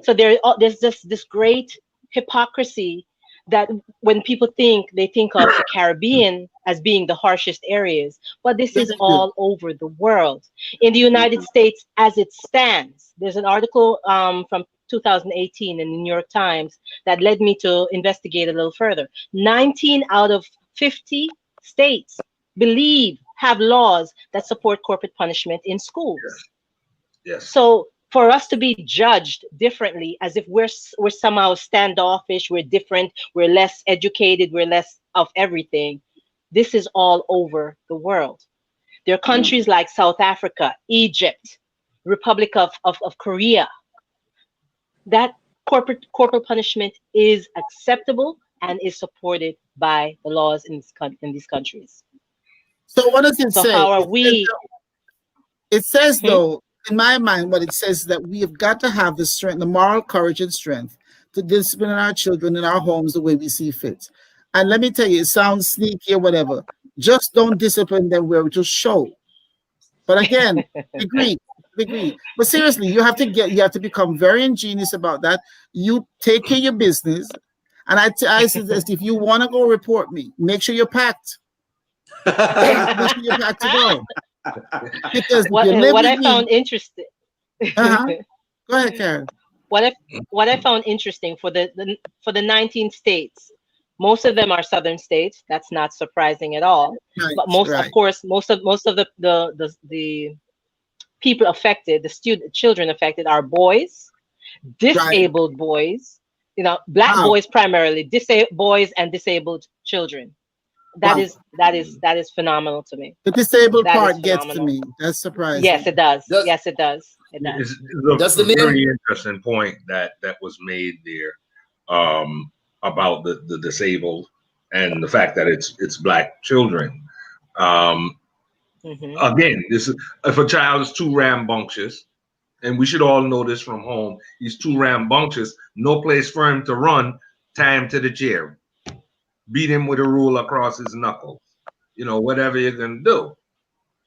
So there's just this great hypocrisy that when people they think of the Caribbean as being the harshest areas, but this is all over the world. In the United States, as it stands, there's an article from 2018 in the New York Times that led me to investigate a little further. 19 out of 50 states have laws that support corporate punishment in schools. Yes. So for us to be judged differently, as if we're somehow standoffish, we're different, we're less educated, we're less of everything, this is all over the world. There are countries like South Africa, Egypt, Republic of Korea, that corporal punishment is acceptable and is supported by the laws in these countries. So what does it say? So how are we? It says, though, in my mind, what it says is that we have got to have the strength, the moral courage and strength to discipline our children in our homes the way we see fit. And let me tell you, it sounds sneaky or whatever. Just don't discipline them where we just show. But again, agree. But seriously, you have to become very ingenious about that. You take care of your business. And I suggest if you want to go report me, make sure you're packed. Make sure you're packed to go. Because what I found interesting. Go ahead, Karen. What I found interesting for the 19 states, most of them are southern states. That's not surprising at all. Right, but most of the people affected, the children affected, are boys, disabled boys. Black boys primarily, boys and disabled children. That is phenomenal to me. The disabled part gets to me. That's surprising. Yes, it does. Yes, it does. It does. That's a very interesting point that was made there about the disabled and the fact that it's Black children. Again, if a child is too rambunctious, and we should all know this from home, he's too rambunctious, no place for him to run, tie him to the chair. Beat him with a ruler across his knuckles. Whatever you're going to do.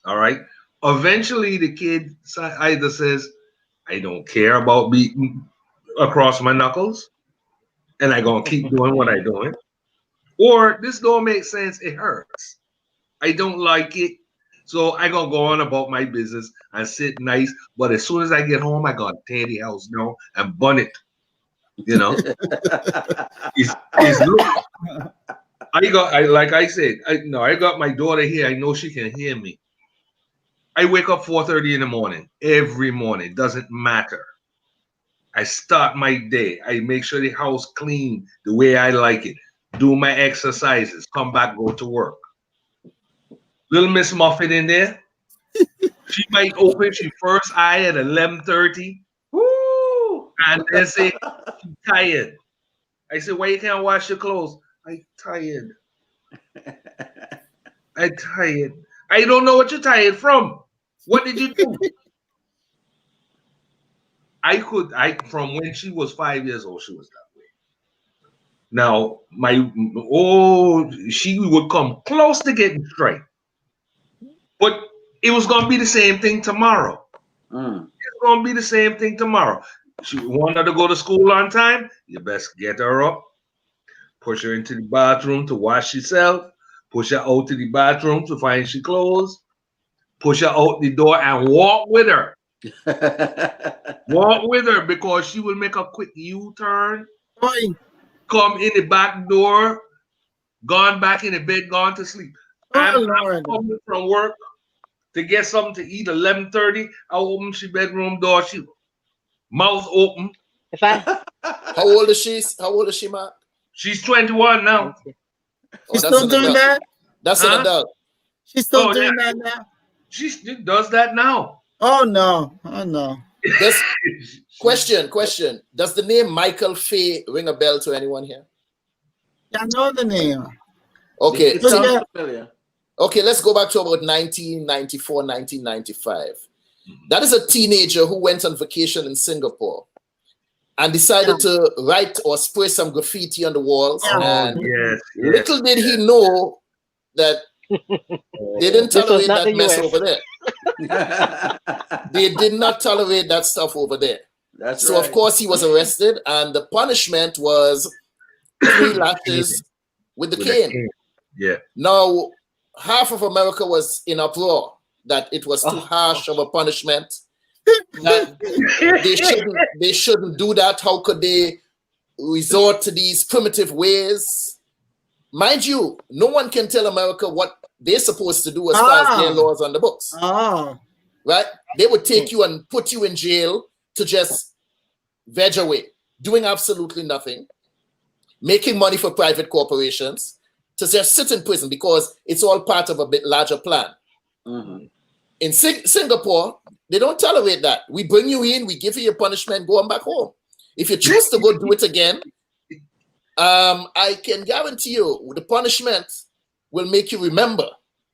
All right. Eventually, the kid either says, I don't care about beating across my knuckles, and I'm going to keep doing what I'm doing. Or this don't make sense. It hurts. I don't like it. So I'm going to go on about my business and sit nice. But as soon as I get home, I got to tear the house down and burn it. Like I said, I got my daughter here. I know she can hear me. I wake up 4:30 in the morning, every morning. Doesn't matter. I start my day. I make sure the house clean the way I like it. Do my exercises. Come back, go to work. Little Miss Muffet in there. She might open her first eye at 11:30. Woo! And then say, I'm tired. I said, why you can't wash your clothes? I'm tired. I'm tired. I don't know what you're tired from. What did you do? From when she was 5 years old, she was that way. Now, she would come close to getting straight. But it was going to be the same thing tomorrow. It's going to be the same thing tomorrow. She wanted to go to school on time. You best get her up, push her into the bathroom to wash herself, push her out to the bathroom to find she clothes, push her out the door and walk with her. Walk with her because she will make a quick U-turn, come in the back door, gone back in the bed, gone to sleep. Oh I'm Lord. coming from work to get something to eat 11:30. I open she bedroom door, she mouth open. If I How old is she? How old is she, Mark? She's 21 now. Oh, She's that's still an doing adult. that? That's an Huh? adult. She's still Oh yeah, doing that now? she does that now. Oh no. Oh no. Does question. Does the name Michael Fay ring a bell to anyone here? I know the name. Okay, It So sounds yeah, familiar. okay, let's go back to about 1994, 1995. That is a teenager who went on vacation in Singapore and decided to write or spray some graffiti on the walls. Oh And yes, little did he know that they didn't this was tolerate not the that mess US. over there. They did not tolerate that stuff over there. That's So, right. of course, he was arrested, and the punishment was 3 lashes with the with a cane. cane. Yeah. Now, half of America was in uproar that it was too harsh of a punishment. That they shouldn't do that. How could they resort to these primitive ways? Mind you, no one can tell America what they're supposed to do as far as their laws on the books. Oh. Right? They would take you and put you in jail to just veg away, doing absolutely nothing, making money for private corporations, to just sit in prison because it's all part of a bit larger plan. Mhm. In Singapore, they don't tolerate that. We bring you in, we give you your punishment, go on back home. If you choose to go do it again, I can guarantee you the punishment will make you remember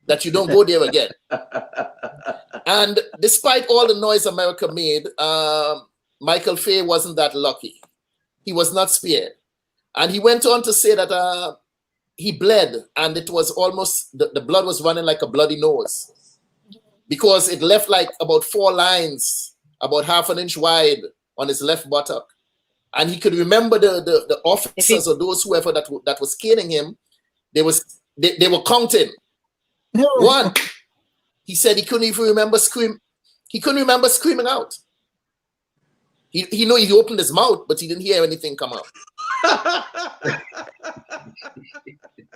that you don't go there again. And despite all the noise America made, Michael Fay wasn't that lucky. He was not spared. And he went on to say that he bled, and it was almost, the blood was running like a bloody nose because it left like about 4 lines, about half an inch wide on his left buttock. And he could remember the officers or those whoever that was caning him. They were counting. 1. He said he couldn't even remember He couldn't remember screaming out. He knew he opened his mouth, but he didn't hear anything come out.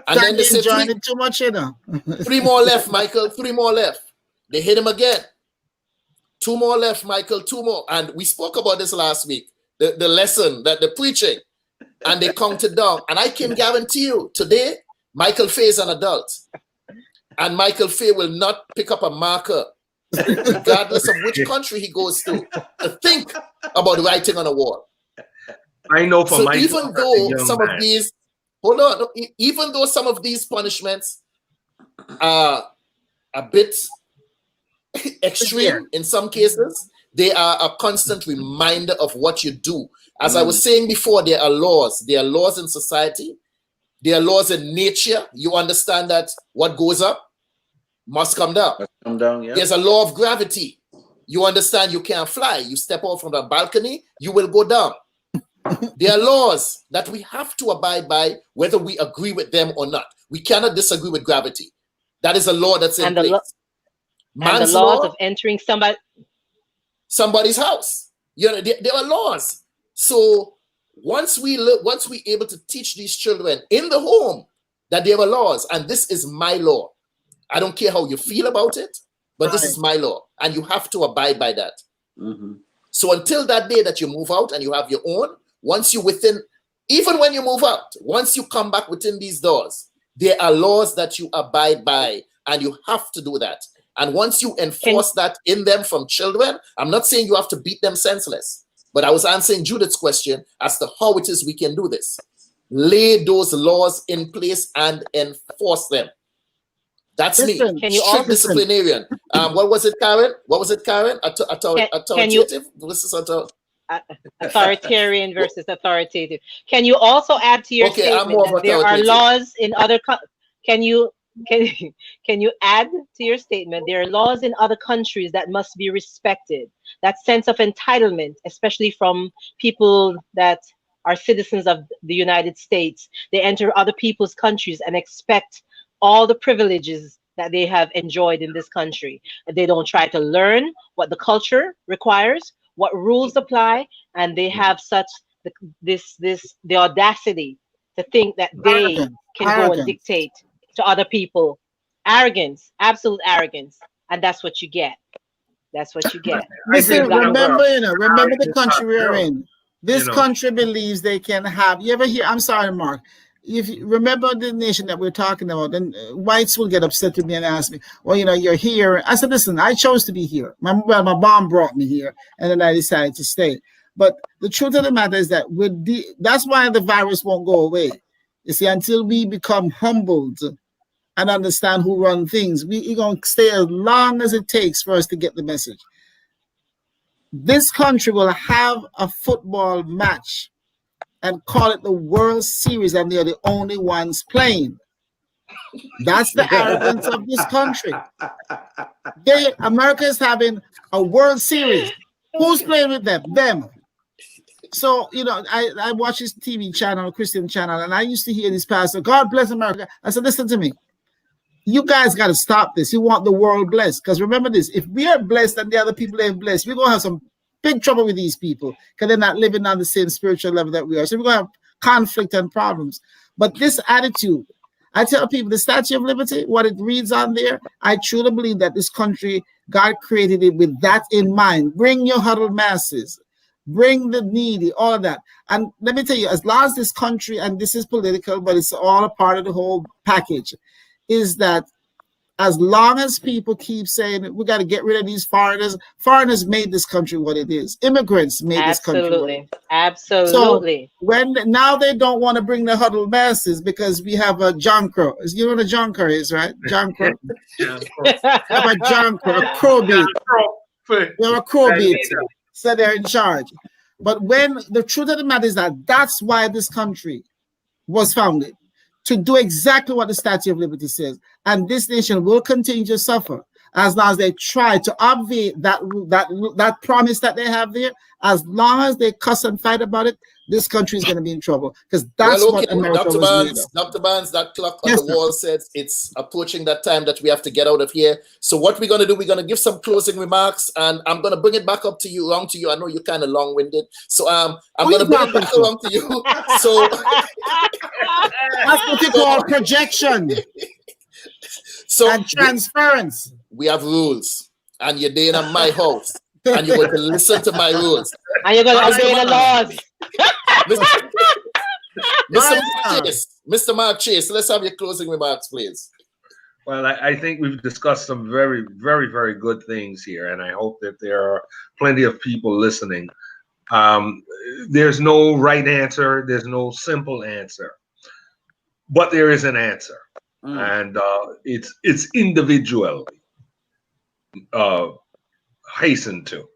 And then they said enjoying it too much, you know. 3 more left, Michael. 3 more left. They hit him again. 2 more left, Michael. 2 more. And we spoke about this last week. The lesson, that the preaching, and they counted down. And I can guarantee you, today, Michael Fay is an adult. And Michael Fay will not pick up a marker, regardless of which country he goes to think about writing on a wall. I know for So my even though some of these, hold on, even though some of these punishments are a bit extreme in some cases, they are a constant reminder of what you do. As I was saying before, there are laws. There are laws in society. There are laws in nature. You understand that what goes up must come down. Come down, yeah. There's a law of gravity. You understand you can't fly. You step out from the balcony, you will go down. There are laws that we have to abide by, whether we agree with them or not. We cannot disagree with gravity. That is a law that's in place. And the laws of entering somebody's house. You know, there are laws. So once we able to teach these children in the home that there are laws, and this is my law. I don't care how you feel about it, but this is my law, and you have to abide by that. Mm-hmm. So until that day that you move out and you have your own, even when you move out, once you come back within these doors, there are laws that you abide by, and you have to do that. And once you enforce that in them from children, I'm not saying you have to beat them senseless, but I was answering Judith's question as to how it is we can do this. Lay those laws in place and enforce them. That's me. Strict disciplinarian. What was it, Karen? Authoritative versus authoritarian versus authoritative. Can you also add to your statement that there are laws in other can you add to your statement there are laws in other countries that must be respected? That sense of entitlement, especially from people that are citizens of the United States, they enter other people's countries and expect all the privileges that they have enjoyed in this country. They don't try to learn what the culture requires, what rules apply, and they have the audacity to think that they can go and Arrogance. dictate to other people. Arrogance, absolute arrogance. And that's what you get. That's what you get I in the think Listen, one black of the remember, world. remember the it's not country we're true, in. you This know. country believes they can have. You ever hear? I'm sorry, Mark. If you remember the nation that we're talking about, then whites will get upset with me and ask me, "Well, you're here." I said, "Listen, I chose to be here. My mom brought me here, and then I decided to stay." But the truth of the matter is that that's why the virus won't go away. You see, until we become humbled and understand who run things, we're going to stay as long as it takes for us to get the message. This country will have a football match and call it the World Series, and they're the only ones playing. That's the arrogance of this country. America is having a World Series. Who's playing with them? Them. So, I watch this TV channel, Christian channel, and I used to hear this pastor, God bless America. I said, listen to me. You guys got to stop this. You want the world blessed. Because remember this, if we are blessed and the other people ain't blessed, we're going to have some big trouble with these people because they're not living on the same spiritual level that we are. So we're going to have conflict and problems. But this attitude, I tell people the Statue of Liberty, what it reads on there, I truly believe that this country, God created it with that in mind. Bring your huddled masses. Bring the needy, all of that. And let me tell you, as long as this country, and this is political, but it's all a part of the whole package, is that as long as people keep saying we got to get rid of these foreigners made this country what it is. Immigrants made this country what it is. Absolutely. So now they don't want to bring the huddled masses because we have a John Crow. You know what a John Crow is, right? John Crow. We have a John Crow, a crowbeat. We have a crowbeat. So they're in charge. But when the truth of the matter is that's why this country was founded, to do exactly what the Statue of Liberty says. And this nation will continue to suffer as long as they try to obviate that promise that they have there. As long as they cuss and fight about it, this country is going to be in trouble because that's what America was made of. Dr. Barnes, that clock on the wall says it's approaching that time that we have to get out of here. So what we're going to do, we're going to give some closing remarks, and I'm going to bring it back up to you, around to you. I know you're kind of long-winded, so I'm going to bring it back around to you. So that's what you call projection. And transference. We have rules, and you're there in my house, and you're going to listen to my rules. And you're going to obey the laws. Mr. Mark Chase, let's have your closing remarks, please. Well, I think we've discussed some very, very, very good things here, and I hope that there are plenty of people listening. There's no right answer. There's no simple answer, but there is an answer. And it's individually hastened to.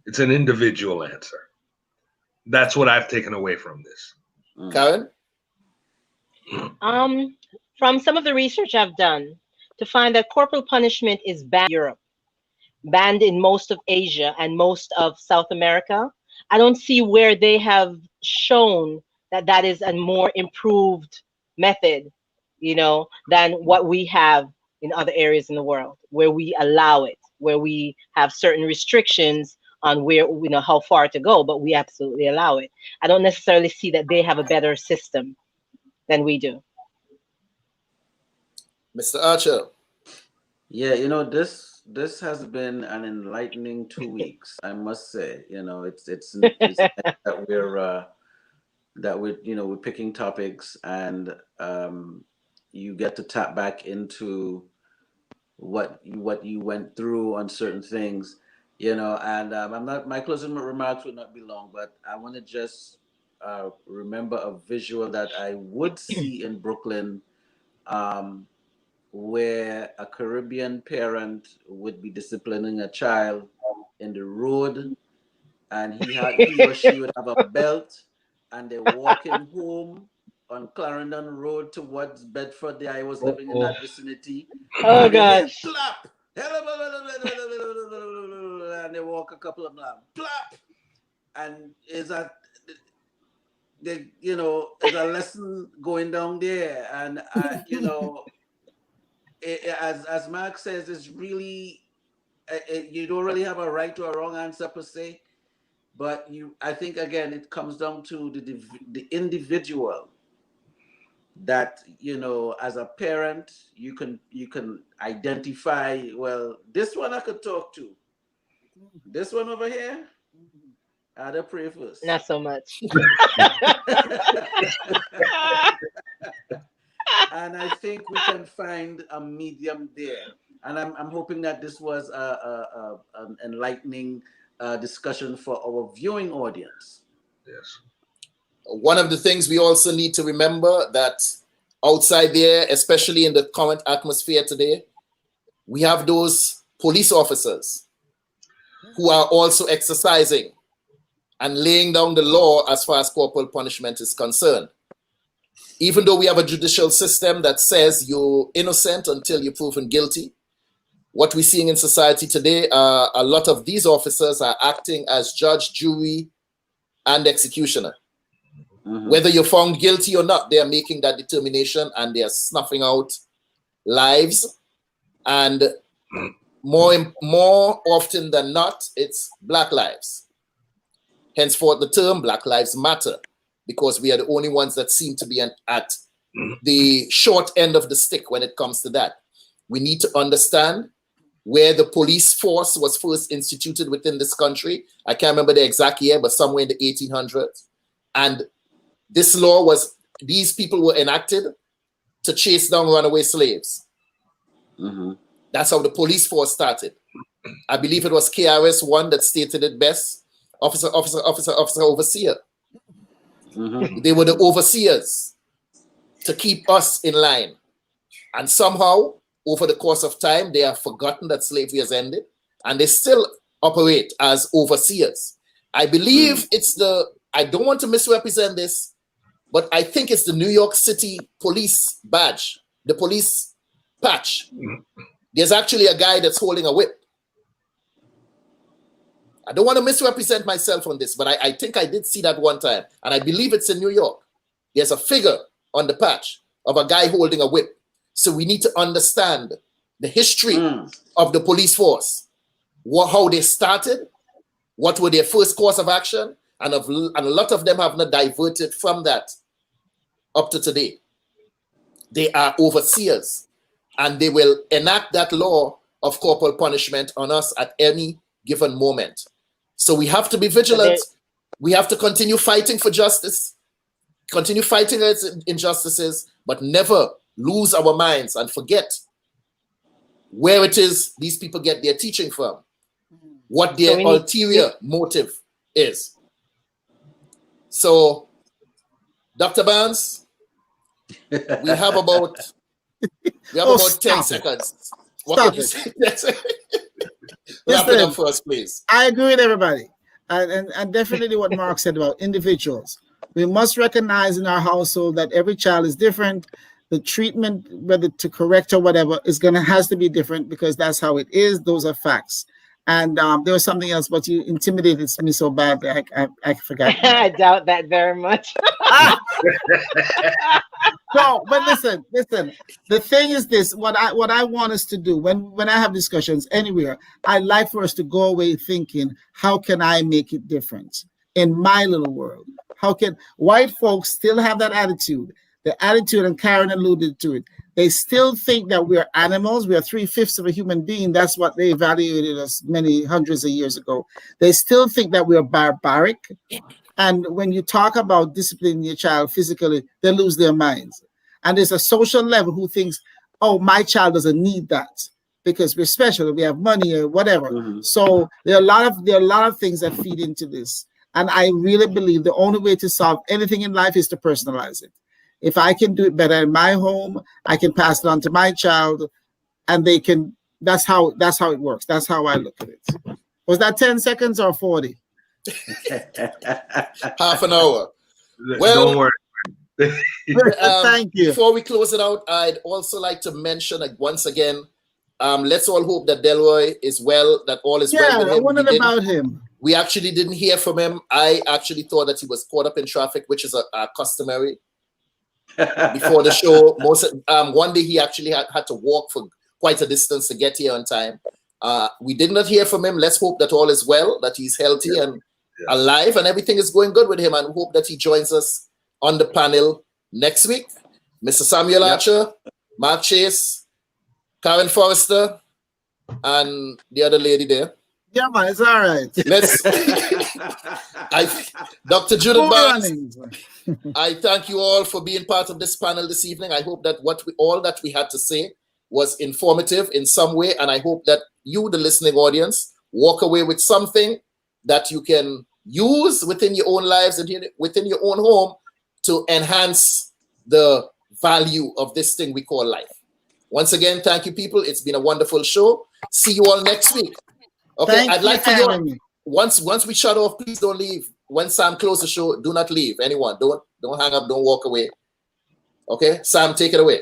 It's an individual answer. That's what I've taken away from this. Karen? From some of the research I've done to find that corporal punishment is banned in Europe, banned in most of Asia and most of South America. I don't see where they have shown that is a more improved method, than what we have in other areas in the world, where we allow it, where we have certain restrictions on where, how far to go, but we absolutely allow it. I don't necessarily see that they have a better system than we do. Mr. Archer. Yeah, this has been an enlightening 2 weeks, I must say. It's that we're picking topics, and you get to tap back into what you went through on certain things, and my closing remarks would not be long, but I want to just remember a visual that I would see in Brooklyn, where a Caribbean parent would be disciplining a child in the road, and he or she would have a belt, and they're walking home on Clarendon Road towards Bedford. There I was living in that vicinity. Oh gosh. Plop! And they walk a couple of miles. Plop! And there's a lesson going down there. And as Mark says, it's really you don't really have a right or a wrong answer per se, but I think again it comes down to the individual. that, you know, as a parent, you can identify, well, this one I could talk to. This one over here, I'd pray first. Not so much. And I think we can find a medium there. And I'm hoping that this was an enlightening discussion for our viewing audience. Yes. One of the things we also need to remember that outside there, especially in the current atmosphere today, we have those police officers who are also exercising and laying down the law as far as corporal punishment is concerned. Even though we have a judicial system that says you're innocent until you're proven guilty, what we're seeing in society today, a lot of these officers are acting as judge, jury, and executioner. Mm-hmm. Whether you're found guilty or not, they are making that determination and they are snuffing out lives. And more often than not, it's Black lives. Henceforth, the term Black Lives Matter, because we are the only ones that seem to be at the short end of the stick when it comes to that. We need to understand where the police force was first instituted within this country. I can't remember the exact year, but somewhere in the 1800s. And this law was, these people were enacted to chase down runaway slaves. Mm-hmm. That's how the police force started. I believe it was KRS-One that stated it best. Officer, overseer. Mm-hmm. They were the overseers to keep us in line. And somehow, over the course of time, they have forgotten that slavery has ended, and they still operate as overseers. I believe it's I don't want to misrepresent this, but I think it's the New York City police badge, the police patch. There's actually a guy that's holding a whip. I don't want to misrepresent myself on this, but I think I did see that one time, and I believe it's in New York. There's a figure on the patch of a guy holding a whip. So we need to understand the history of the police force, how they started, what were their first course of action, and a lot of them have not diverted from that up to today. They are overseers, and they will enact that law of corporal punishment on us at any given moment. So we have to be vigilant. We have to continue fighting for justice, continue fighting against injustices, but never lose our minds and forget where it is these people get their teaching from, what their ulterior motive is. So, Dr. Barnes, we have about 10 seconds. What can you say? Wrap it up for us, please. I agree with everybody. And definitely what Mark said about individuals. We must recognize in our household that every child is different. The treatment, whether to correct or whatever, has to be different because that's how it is. Those are facts. And there was something else, but you intimidated me so badly, I forgot. I doubt that very much. No, but listen. The thing is this: what I want us to do when I have discussions anywhere, I like for us to go away thinking, how can I make it different in my little world? How can white folks still have that attitude? The attitude, and Karen alluded to it. They still think that we are animals. We are 3/5 of a human being. That's what they evaluated us many hundreds of years ago. They still think that we are barbaric. And when you talk about disciplining your child physically, they lose their minds. And there's a social level who thinks, oh, my child doesn't need that because we're special, we have money or whatever. Mm-hmm. So there are a lot of things that feed into this. And I really believe the only way to solve anything in life is to personalize it. If I can do it better in my home, I can pass it on to my child, and they can. That's how it works. That's how I look at it. Was that 10 seconds or 40? Half an hour. Well, don't worry. Thank you. Before we close it out, I'd also like to mention once again, let's all hope that Delroy is well, that all is well with him. I wondered about him. We actually didn't hear from him. I actually thought that he was caught up in traffic, which is a customary. Before the show, one day he actually had to walk for quite a distance to get here on time. We did not hear from him. Let's hope that all is well, that he's healthy and alive, and everything is going good with him. And hope that he joins us on the panel next week. Mr. Samuel Yep. Archer, Mark Chase, Karen Forrester, and the other lady there. Yeah, man, it's all right. Let's, Dr. Judith Full Barnes, runnings. I thank you all for being part of this panel this evening. I hope that all that we had to say was informative in some way, and I hope that you, the listening audience, walk away with something that you can use within your own lives and within your own home to enhance the value of this thing we call life. Once again, thank you, people. It's been a wonderful show. See you all next week. Okay, Thank I'd like you for for having you, me. once we shut off, please don't leave. When Sam closes the show, do not leave. Anyone, don't hang up, don't walk away. Okay, Sam, take it away.